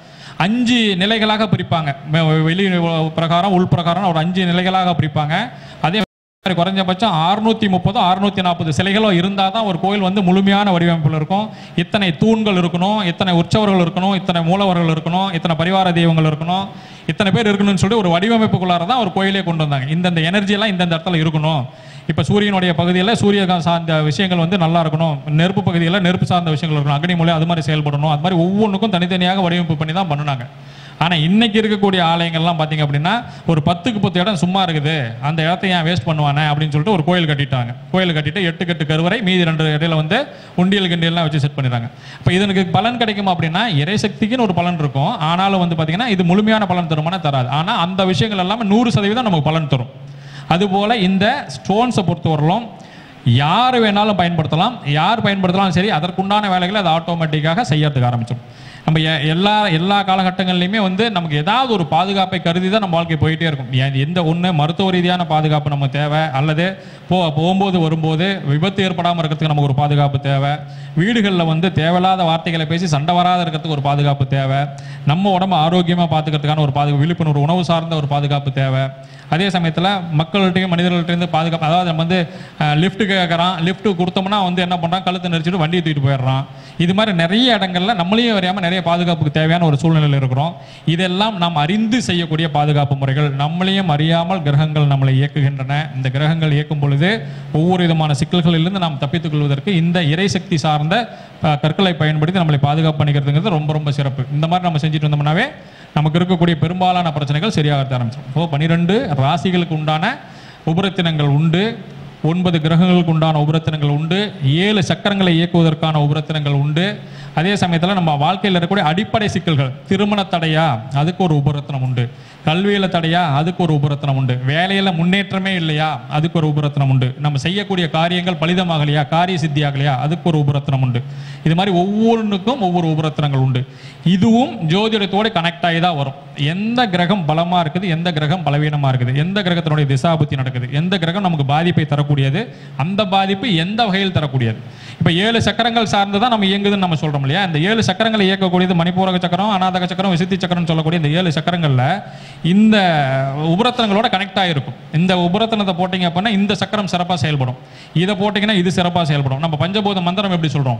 Speaker 3: 5 நிலைகளாக பிரிப்பாங்க. வெளி பிரகாரம் உள் பிரகாரம் ஒரு 5 நிலைகளாக பிரிப்பாங்க. அதே மாதிரி குறைஞ்சபட்சம் 630 640 சிலைகளோ இருந்தால் தான் ஒரு கோயில் வந்து முழுமையான வடிவமைப்பில் இருக்கும். இத்தனை தூண்கள் இருக்கணும், இத்தனை உற்சவர்கள் இருக்கணும், இத்தனை மூலவர்கள் இருக்கணும், இத்தனை பரிவார தெய்வங்கள் இருக்கணும், இத்தனை பேர் இருக்கணும்னு சொல்லிட்டு ஒரு வடிவமைப்புக்குள்ளார தான் ஒரு கோயிலே கொண்டு வந்தாங்க. இந்தந்த எனர்ஜியெல்லாம் இந்தந்த இடத்துல இருக்கணும். இப்போ சூரியனுடைய பகுதியில் சூரிய சார்ந்த விஷயங்கள் வந்து நல்லா இருக்கணும், நெருப்பு பகுதியில் நெருப்பு சார்ந்த விஷயங்கள் இருக்கணும், அக்னி மூலை அது மாதிரி செயல்படணும். அது மாதிரி ஒவ்வொன்றுக்கும் தனித்தனியாக வடிவமைப்பு பண்ணி தான் பண்ணினாங்க. ஆனால் இன்னைக்கு இருக்கக்கூடிய ஆலயங்கள்லாம் பார்த்தீங்க அப்படின்னா ஒரு 10க்கு 10 இடம் சும்மா இருக்குது, அந்த இடத்த ஏன் வேஸ்ட் பண்ணுவானே அப்படின்னு சொல்லிட்டு ஒரு கோயில் கட்டிட்டாங்க. கோயில் கட்டிட்டு 8 கட்டு கருவறை, மீதி 2 இடையில வந்து உண்டியல் கிண்டியெல்லாம் வச்சு செட் பண்ணிடுறாங்க. இப்போ இதற்கு பலன் கிடைக்கும் அப்படின்னா இறைசக்திக்குன்னு ஒரு பலன் இருக்கும். ஆனாலும் வந்து பார்த்தீங்கன்னா இது முழுமையான பலன் தருமானா தராது. ஆனால் அந்த விஷயங்கள் எல்லாமே 100% நமக்கு பலன் தரும். அதுபோல் இந்த ஸ்டோன்ஸை பொறுத்தவரையிலும் யார் வேணாலும் பயன்படுத்தலாம். யார் பயன்படுத்தலாம் சரி, அதற்குண்டான வேலைகளை அது ஆட்டோமேட்டிக்காக செய்யறதுக்கு ஆரம்பிச்சிடும். நம்ம எல்லா காலகட்டங்கள்லையுமே வந்து நமக்கு ஏதாவது ஒரு பாதுகாப்பை கருதி தான் நம்ம வாழ்க்கை போயிட்டே இருக்கும். எந்த ஒன்று மருத்துவ ரீதியான பாதுகாப்பு நமக்கு தேவை, அல்லது போகும்போது வரும்போது விபத்து ஏற்படாமல் இருக்கிறதுக்கு நமக்கு ஒரு பாதுகாப்பு தேவை, வீடுகளில் வந்து தேவையில்லாத வார்த்தைகளை பேசி சண்டை வராத இருக்கிறதுக்கு ஒரு பாதுகாப்பு தேவை, நம்ம உடம்பு ஆரோக்கியமாக பார்த்துக்கிறதுக்கான ஒரு விழிப்புணர்வு உணவு சார்ந்த ஒரு பாதுகாப்பு தேவை. அதே சமயத்தில் மக்கள்கிட்டையும் மனிதர்கள்ட்டேருந்து பாதுகாப்பு, அதாவது நம்ம வந்து லிஃப்ட் கேட்குறான், லிஃப்ட் கொடுத்தோம்னா வந்து என்ன பண்ணுறான், கழுத்தை நெரிச்சிட்டு வண்டியை தூக்கிட்டு போயிடுறான். இது மாதிரி நிறைய இடங்கள்ல நம்மளையும் அறியாமல் நிறைய பாதுகாப்புக்கு தேவையான ஒரு சூழ்நிலையில் இருக்கிறோம். இதெல்லாம் நாம் அறிந்து செய்யக்கூடிய பாதுகாப்பு முறைகள். நம்மளையும் அறியாமல் கிரகங்கள் நம்மளை இயக்குகின்றன. இந்த கிரகங்கள் இயக்கும் பொழுது ஒவ்வொரு விதமான சிக்கல்களிலிருந்து நாம் தப்பித்துக் கொள்வதற்கு இந்த இறைசக்தி சார்ந்த கற்களை பயன்படுத்தி நம்மளை பாதுகாப்பு பண்ணிக்கிறதுங்கிறது ரொம்ப ரொம்ப சிறப்பு. இந்த மாதிரி நம்ம செஞ்சுட்டு வந்தோம்னாவே நமக்கு இருக்கக்கூடிய பெரும்பாலான பிரச்சனைகள் சரியாக ஆரம்பிச்சிடும். இப்போ 12 ராசிகளுக்கு உண்டான உபரத்தினங்கள் உண்டு, 9 கிரகங்களுக்கு உண்டான உபரத்தினங்கள் உண்டு, 7 சக்கரங்களை இயக்குவதற்கான உபரத்தினங்கள் உண்டு. அதே சமயத்தில் நம்ம வாழ்க்கையில் இருக்கக்கூடிய அடிப்படை சிக்கல்கள், திருமண தடையா அதுக்கு ஒரு உபரத்தினம் உண்டு, கல்வியில தடையா அதுக்கு ஒரு உபரத்தினம் உண்டு, வேலையில முன்னேற்றமே இல்லையா அதுக்கு ஒரு உபரத்தினம் உண்டு, நம்ம செய்யக்கூடிய காரியங்கள் பலிதமாகலையா, காரிய சித்தியாகலையா அதுக்கு ஒரு உபரத்தினம் உண்டு. இது மாதிரி ஒவ்வொன்றுக்கும் ஒவ்வொரு உபரத்தினங்கள் உண்டு. இதுவும் ஜோதிடத்தோடு கனெக்ட் ஆகி தான் வரும். எந்த கிரகம் பலமா இருக்குது, எந்த கிரகம் பலவீனமா இருக்குது, எந்த கிரகத்தினுடைய திசாபுத்தி நடக்குது, எந்த கிரகம் நமக்கு பாதிப்பை தரக்கூடியது, அந்த பாதிப்பு எந்த வகையில் தரக்கூடியது. இப்போ 7 சக்கரங்கள் சார்ந்து தான் நம்ம இயங்குதுன்னு நம்ம சொல்றோம் இல்லையா. இந்த 7 சக்கரங்களை இயக்கக்கூடியது மணிப்பூரக சக்கரம், அநாதக சக்கரம், விசுத்தி சக்கரம் சொல்லக்கூடிய இந்த 7 சக்கரங்கள்ல இந்த உபரத்தனங்களோட கனெக்ட் ஆகிருக்கும். இந்த உபரத்தனத்தை போட்டீங்க அப்படின்னா இந்த சக்கரம் சிறப்பாக செயல்படும், இதை போட்டிங்கன்னா இது சிறப்பாக செயல்படும். நம்ம பஞ்சபூத மந்திரம் எப்படி சொல்றோம்,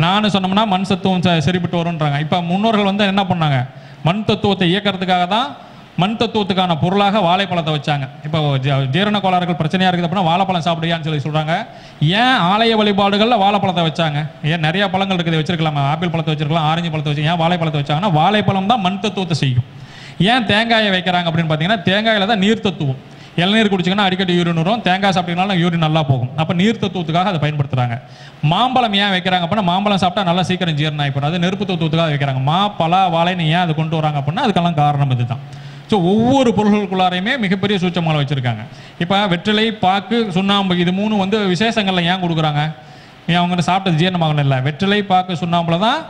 Speaker 3: நான் சொன்னோம்னா மண் தத்துவம் சரிபட்டு வரும்ன்றாங்க. இப்போ முன்னோர்கள் வந்து என்ன பண்ணாங்க, மண் தத்துவத்தை இயக்கிறதுக்காக தான் மண் தத்துவத்துக்கான பொருளாக வாழைப்பழத்தை வச்சாங்க. இப்போ ஜீரண கோளாறுகள் பிரச்சனையாக இருக்குது அப்படின்னா வாழைப்பழம் சாப்பிடுயான்னு சொல்லி சொல்கிறாங்க. ஏன் ஆலய வழிபாடுகளில் வாழைப்பழத்தை வச்சாங்க, ஏன் நிறைய பழங்கள் இருக்குது வச்சிருக்கலாம், ஆப்பிள் பழத்தை வச்சிருக்கலாம், ஆரஞ்சு பழத்தை வச்சு, ஏன் வாழைப்பழத்தை வச்சாங்கன்னா வாழைப்பழம் தான் மண் தத்துவத்தை செய்யும். ஏன் தேங்காயை வைக்கிறாங்க அப்படின்னு பார்த்தீங்கன்னா தேங்காயில் தான் நீர் தத்துவம். இளநீர் குடிச்சிங்கன்னா அடிக்கடி யூரின் வரும், தேங்காய் சாப்பிட்டீங்கனாலும் யூரின் நல்லா போகும். அப்போ நீர் தத்துவத்துக்காக அதை பயன்படுத்துகிறாங்க. மாம்பழம் ஏன் வைக்கிறாங்க அப்படின்னா மாம்பழம் சாப்பிட்டா நல்லா சீக்கிரம் ஜீரணம் ஆகிப்படும், அது நெருப்பு தத்துவத்துக்காக வைக்கிறாங்க. பலா வாழைன்னு ஏன் அதை கொண்டு வராங்க அப்படின்னா அதுக்கெல்லாம் காரணம் இதுதான். ஸோ ஒவ்வொரு பொருள்களுக்குள்ளாரையுமே மிகப்பெரிய சூட்சமாலை வச்சுருக்காங்க. இப்போ வெற்றிலை, பாக்கு, சுண்ணாம்பு இது 3 வந்து விசேஷங்களில் ஏன் கொடுக்குறாங்க, ஏன் அவங்க சாப்பிட்டது ஜீரணமாகணும் இல்லை. வெற்றிலை, பாக்கு, சுண்ணாம்புல தான்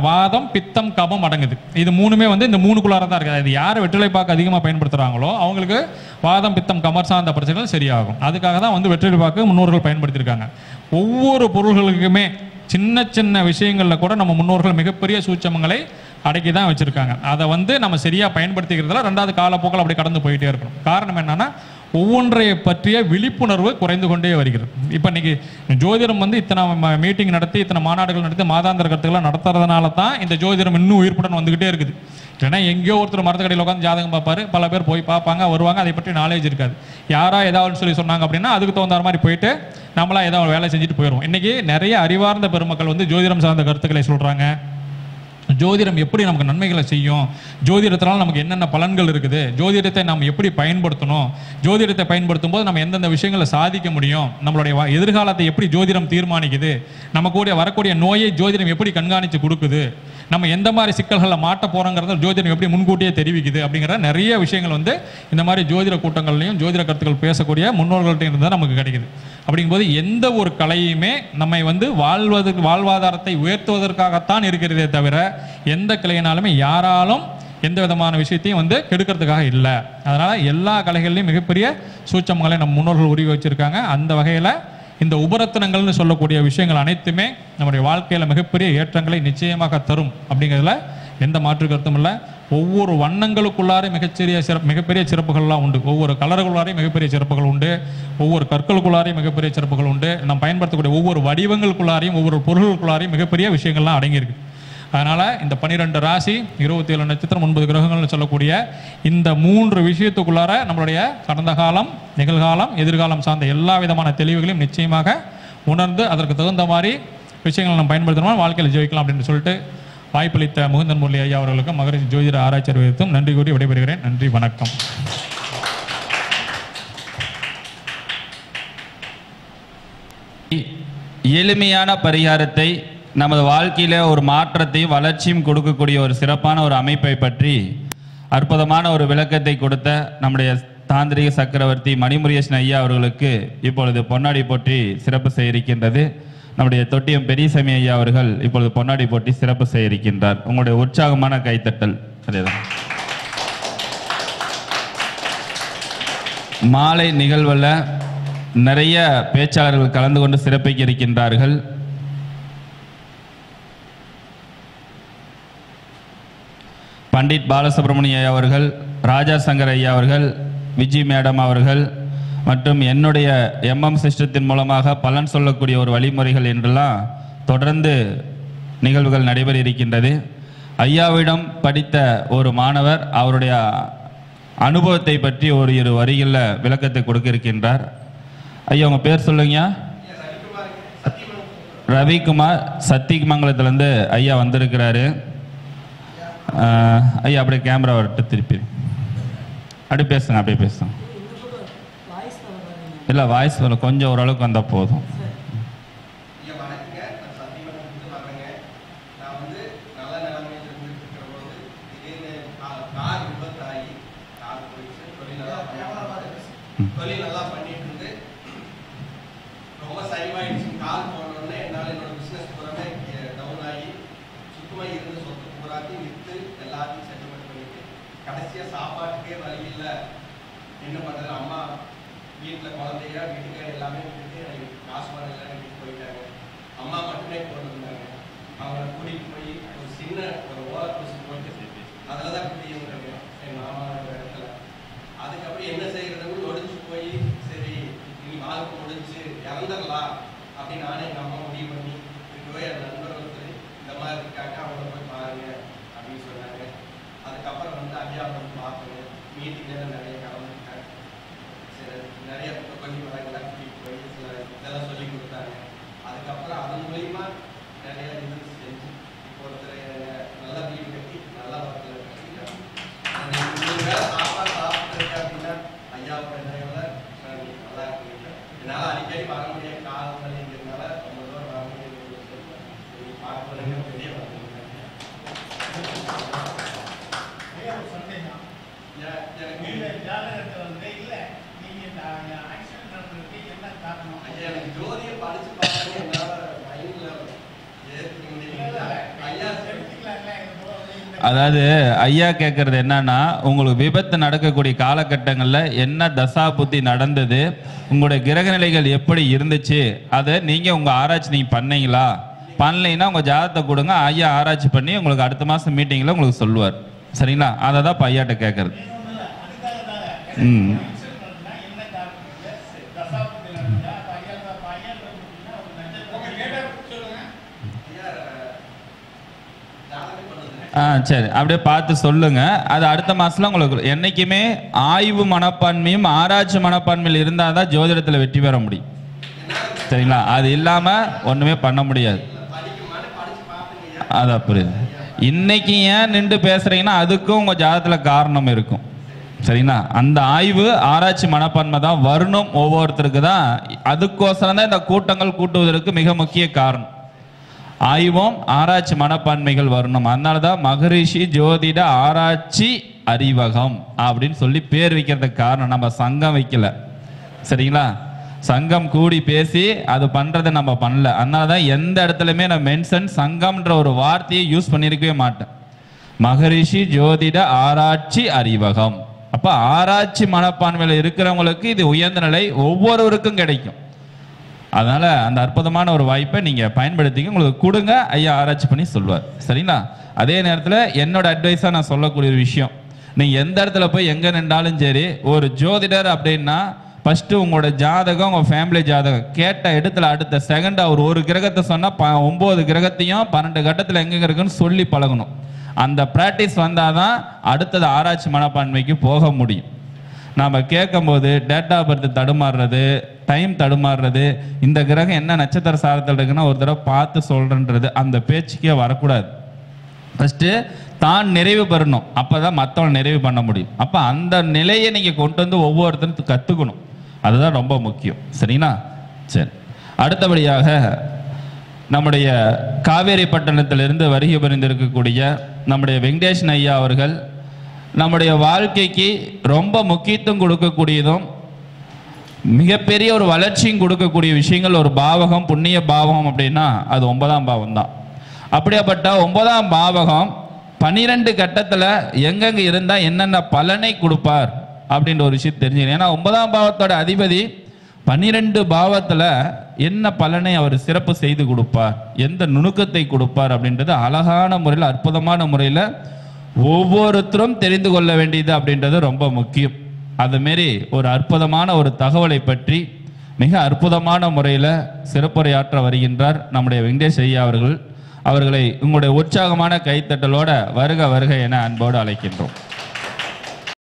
Speaker 3: வாதம், பித்தம், கபம் அடங்குது. இது 3மே வந்து இந்த 3க்குள்ளார தான் இருக்குது. அது யார் வெற்றிலை பாக்கு அதிகமாக பயன்படுத்துகிறாங்களோ அவங்களுக்கு வாதம், பித்தம், கமர் சார்ந்த பிரச்சனைகள் சரியாகும். அதுக்காக தான் வந்து வெற்றிலை பாக்கு முன்னோர்கள் பயன்படுத்தியிருக்காங்க. ஒவ்வொரு பொருள்களுக்குமே சின்ன சின்ன விஷயங்களில் கூட நம்ம முன்னோர்கள் மிகப்பெரிய சூட்சமங்களை அடக்கி தான் வச்சுருக்காங்க. அதை வந்து நம்ம சரியாக பயன்படுத்திக்கிறதுல 2வது காலப்போக்கில் அப்படி கடந்து போயிட்டே இருக்கணும். காரணம் என்னன்னா ஒவ்வொன்றைய பற்றிய விழிப்புணர்வு குறைந்து கொண்டே வருகிறது. இப்போ இன்னைக்கு ஜோதிடம் வந்து இத்தனை மீட்டிங் நடத்தி, இத்தனை மாநாடுகள் நடத்தி, மாதாந்திர கருத்துக்கள்லாம் நடத்துறதுனால தான் இந்த ஜோதிடம் இன்னும் உயிர்ப்புடன் வந்துகிட்டே இருக்குது. இல்லைன்னா எங்கேயோ ஒருத்தர் மரத்து கடையில் உட்காந்து ஜாதகம் பார்ப்பாரு, பல பேர் போய் பார்ப்பாங்க வருவாங்க, அதை பற்றி நாலேஜ் இருக்காது. யாரா ஏதாவது சொல்லி சொன்னாங்க அப்படின்னா அதுக்கு தகுந்த மாதிரி போயிட்டு நம்மளா ஏதாவது வேலை செஞ்சுட்டு போயிடுவோம். இன்னைக்கு நிறைய அறிவார்ந்த பெருமக்கள் வந்து ஜோதிடம் சார்ந்த கருத்துக்களை சொல்றாங்க. ஜோதிடம் எப்படி நமக்கு நன்மைகளை செய்யும், ஜோதிடத்தினால நமக்கு என்னென்ன பலன்கள் இருக்குது, ஜோதிடத்தை நாம் எப்படி பயன்படுத்தணும், ஜோதிடத்தை பயன்படுத்தும் போது நம்ம எந்தெந்த விஷயங்களை சாதிக்க முடியும், நம்மளுடைய எதிர்காலத்தை எப்படி ஜோதிடம் தீர்மானிக்குது, நமக்கு வரக்கூடிய நோயை ஜோதிடம் எப்படி கண்காணித்து கொடுக்குது, நம்ம எந்த மாதிரி சிக்கல்களில் மாட்ட போகிறோங்கிறத ஜோதிடம் எப்படி முன்கூட்டியே தெரிவிக்குது அப்படிங்கிற நிறைய விஷயங்கள் வந்து இந்த மாதிரி ஜோதிட கூட்டங்கள்லையும் ஜோதிட கருத்துக்கள் பேசக்கூடிய முன்னோர்கள்ட்ட இருந்தால் நமக்கு கிடைக்குது. அப்படிங்கும்போது எந்த ஒரு கலையுமே நம்மை வந்து வாழ்வாதாரத்தை உயர்த்துவதற்காகத்தான் இருக்கிறதே தவிர எந்த கலையினாலுமே யாராலும் எந்த விதமான விஷயத்தையும் வந்து கெடுக்கிறதுக்காக இல்லை. அதனால் எல்லா கலைகள்லையும் மிகப்பெரிய சூட்சமங்களை நம்ம முன்னோர்கள் உருவி வச்சுருக்காங்க. அந்த வகையில் இந்த உபரத்தினங்கள்னு சொல்லக்கூடிய விஷயங்கள் அனைத்துமே நம்முடைய வாழ்க்கையில் மிகப்பெரிய ஏற்றங்களை நிச்சயமாக தரும் அப்படிங்கிறதுல எந்த மாற்று கருத்தும் இல்லை. ஒவ்வொரு வண்ணங்களுக்குள்ளாரே மிகப்பெரிய சிறப்புகள்லாம் உண்டு. ஒவ்வொரு கலர்களுள்ளாரையும் மிகப்பெரிய சிறப்புகள் உண்டு. ஒவ்வொரு கற்களுக்குள்ளாரையும் மிகப்பெரிய சிறப்புகள் உண்டு. நாம் பயன்படுத்தக்கூடிய ஒவ்வொரு வடிவங்களுக்குள்ளாரையும் ஒவ்வொரு பொருள்களுக்குள்ளாரையும் மிகப்பெரிய விஷயங்கள்லாம் அடங்கியிருக்கு. அதனால் இந்த 12 ராசி 27 நட்சத்திரம் 9 கிரகங்கள்னு சொல்லக்கூடிய இந்த 3 விஷயத்துக்குள்ளார நம்மளுடைய கடந்த காலம், நிகழ்காலம், எதிர்காலம் சார்ந்த எல்லா விதமான தெளிவுகளையும் நிச்சயமாக உணர்ந்து அதற்கு தகுந்த மாதிரி விஷயங்களை நம்ம பயன்படுத்தணும், வாழ்க்கையில் ஜெயிக்கலாம் அப்படின்னு சொல்லிட்டு வாய்ப்பளித்த முகுந்தன் முரளி ஐயா அவர்களுக்கும் மகரிஷி ஜோதிட ஆராய்ச்சி அறிவித்தும் நன்றி கூறி விடைபெறுகிறேன். நன்றி, வணக்கம்.
Speaker 2: எளிமையான பரிகாரத்தை நமது வாழ்க்கையில ஒரு மாற்றத்தையும் வளர்ச்சியும் கொடுக்கக்கூடிய ஒரு சிறப்பான ஒரு அமைப்பை பற்றி அற்புதமான ஒரு விளக்கத்தை கொடுத்த நம்முடைய தாந்திரிக சக்கரவர்த்தி மணிமுருகேசன் ஐயா அவர்களுக்கு இப்பொழுது பொன்னாடி போற்றி சிறப்பு செய்ய இருக்கின்றது. நம்முடைய தொட்டியம் பெரியசாமி ஐயா அவர்கள் இப்பொழுது பொன்னாடி போட்டி சிறப்பு செய்ய இருக்கின்றார். உங்களுடைய உற்சாகமான கைத்தட்டல். அதேதான் மாலை நிகழ்வில் நிறைய பேச்சாளர்கள் கலந்து கொண்டு சிறப்பிக்க இருக்கின்றார்கள். பண்டிட் பாலசுப்ரமணிய ஐயா அவர்கள், ராஜா சங்கர் ஐயா அவர்கள், விஜி மேடம் அவர்கள் மற்றும் என்னுடைய எம்எம் சிஸ்டத்தின் மூலமாக பலன் சொல்லக்கூடிய ஒரு வழிமுறைகள் என்றெல்லாம் தொடர்ந்து நிகழ்வுகள் நடைபெற இருக்கின்றது. ஐயாவிடம் படித்த ஒரு மாணவர் அவருடைய அனுபவத்தை பற்றி ஒரு 2 வரிகளில் விளக்கத்தை கொடுக்க இருக்கின்றார். ஐயா உங்கள் பேர் சொல்லுங்க. ரவிக்குமார், சத்தியமங்கலத்திலேருந்து ஐயா வந்திருக்கிறாரு. ஐயா அப்படியே கேமரா வரட்டு திருப்பி அப்படியே பேசுங்க, அப்படியே பேசுங்க. இல்லை வாய்ஸ் வர கொஞ்சம் ஓரளவுக்கு வந்தால் போதும். அதாவது ஐயா கேட்கறது என்னன்னா, உங்களுக்கு விபத்து நடக்கக்கூடிய காலகட்டங்களில் என்ன தசா புத்தி நடந்தது, உங்களுடைய கிரக நிலைகள் எப்படி இருந்துச்சு, அதை நீங்கள் உங்கள் ஆராய்ச்சி நீங்கள் பண்ணீங்களா, பண்ணலைன்னா உங்கள் ஜாதகத்தை கொடுங்க, ஐயா ஆராய்ச்சி பண்ணி உங்களுக்கு அடுத்த மாதம் மீட்டிங்கில் உங்களுக்கு சொல்லுவார். சரிங்களா? அதை தான் இப்போ ஐயாட்ட கேட்கறது. சரி, அப்படியே பார்த்து சொல்லுங்க. அது அடுத்த மாசத்துல உங்களுக்கு என்னைக்குமே ஆய்வு மனப்பான்மையும் ஆராய்ச்சி மனப்பான்மையில் இருந்தால் தான் ஜோதிடத்தில் வெற்றி பெற முடியும். சரிங்களா? அது இல்லாம ஒண்ணுமே பண்ண முடியாது. அதான் புரியுது. இன்னைக்கு ஏன் நின்று பேசுறீங்கன்னா அதுக்கும் உங்க ஜாதகத்துல காரணம் இருக்கும். சரிங்களா? அந்த ஆய்வு ஆராய்ச்சி மனப்பான்மை தான் வரணும் ஒவ்வொருத்தருக்கு தான். அதுக்கோசரம் தான் இந்த கூட்டங்கள் கூட்டுவதற்கு மிக முக்கிய காரணம். ஆய்வும் ஆராய்ச்சி மனப்பான்மைகள் வரணும். அதனாலதான் மகரிஷி ஜோதிட ஆராய்ச்சி அறிவகம் அப்படின்னு சொல்லி பேர் வைக்கிறதுக்கு காரணம். நம்ம சங்கம் வைக்கல. சரிங்களா? சங்கம் கூடி பேசி அது பண்றதை நம்ம பண்ணல. அதனாலதான் எந்த இடத்துலயுமே நான் மென்ஷன் சங்கம்ன்ற ஒரு வார்த்தையை யூஸ் பண்ணிருக்கவே மாட்டேன். மகரிஷி ஜோதிட ஆராய்ச்சி அறிவகம். அப்ப ஆராய்ச்சி மனப்பான்மையில் இருக்கிறவங்களுக்கு இது உயர்ந்த நிலை ஒவ்வொருவருக்கும் கிடைக்கும். அதனால் அந்த அற்புதமான ஒரு வாய்ப்பை நீங்கள் பயன்படுத்திக்க, உங்களுக்கு கொடுங்க, ஐயா ஆராய்ச்சி பண்ணி சொல்லுவார். சரிங்களா? அதே நேரத்தில் என்னோட அட்வைஸாக நான் சொல்லக்கூடிய ஒரு விஷயம், நீங்கள் எந்த இடத்துல போய் எங்கே நின்றாலும் சரி, ஒரு ஜோதிடர் அப்படின்னா ஃபஸ்ட்டு உங்களோட ஜாதகம், உங்கள் ஃபேமிலி ஜாதகம் கேட்ட இடத்துல அடுத்த செகண்ட் அவர் ஒரு கிரகத்தை சொன்னால் 9 கிரகத்தையும் 12 கட்டத்தில் எங்கெங்கே இருக்குன்னு சொல்லி பழகணும். அந்த ப்ராக்டிஸ் வந்தால் தான் அடுத்தது ஆராய்ச்சி மனப்பான்மைக்கு போக முடியும். நாம் கேட்கும்போது டேட் ஆஃப் பர்த் தடுமாறுறது, டைம் தடுமாறுறது, இந்த கிரகம் என்ன நட்சத்திர சாரத்தில் இருக்குன்னா ஒரு தடவை பார்த்து சொல்கிறன்றது, அந்த பேச்சுக்கே வரக்கூடாது. ஃபஸ்ட்டு தான் நிறைவு பெறணும், அப்போ தான் மற்றவங்க நிறைவு பண்ண முடியும். அப்போ அந்த நிலையை நீங்கள் கொண்டு வந்து ஒவ்வொருத்தரும் கற்றுக்கணும், அதுதான் ரொம்ப முக்கியம். சரிங்களா? சரி, அடுத்தபடியாக நம்முடைய காவேரி பட்டணத்திலிருந்து வருகை புரிந்திருக்கக்கூடிய நம்முடைய வெங்கடேஷன் ஐயா அவர்கள் நம்முடைய வாழ்க்கைக்கு ரொம்ப முக்கியத்துவம் கொடுக்கக்கூடியதும் மிகப்பெரிய ஒரு வளர்ச்சியும் கொடுக்கக்கூடிய விஷயங்கள் ஒரு பாவகம், புண்ணிய பாவகம் அப்படின்னா அது 9ஆம் பாவம் தான். அப்படியாப்பட்ட 9ஆம் பாவகம் 12 கட்டத்தில் எங்கெங்கே இருந்தால் என்னென்ன பலனை கொடுப்பார் அப்படின்ற ஒரு விஷயம் தெரிஞ்சுக்கணும். ஏன்னா 9ஆம் பாவத்தோட அதிபதி 12 பாவத்தில் என்ன பலனை அவர் சிறப்பு செய்து கொடுப்பார், எந்த நுணுக்கத்தை கொடுப்பார் அப்படின்றது அழகான முறையில், அற்புதமான முறையில் ஒவ்வொருத்தரும் தெரிந்து கொள்ள வேண்டியது அப்படின்றது ரொம்ப முக்கியம். அதுமாரி ஒரு அற்புதமான ஒரு தகவலை பற்றி மிக அற்புதமான முறையில் சிறப்புரையாற்ற வருகின்றார் நம்முடைய வெங்கடேஷ் ஐயா அவர்கள். அவர்களை உங்களுடைய உற்சாகமான கைத்தட்டலோட வருக வருக என அன்போடு அழைக்கின்றோம்.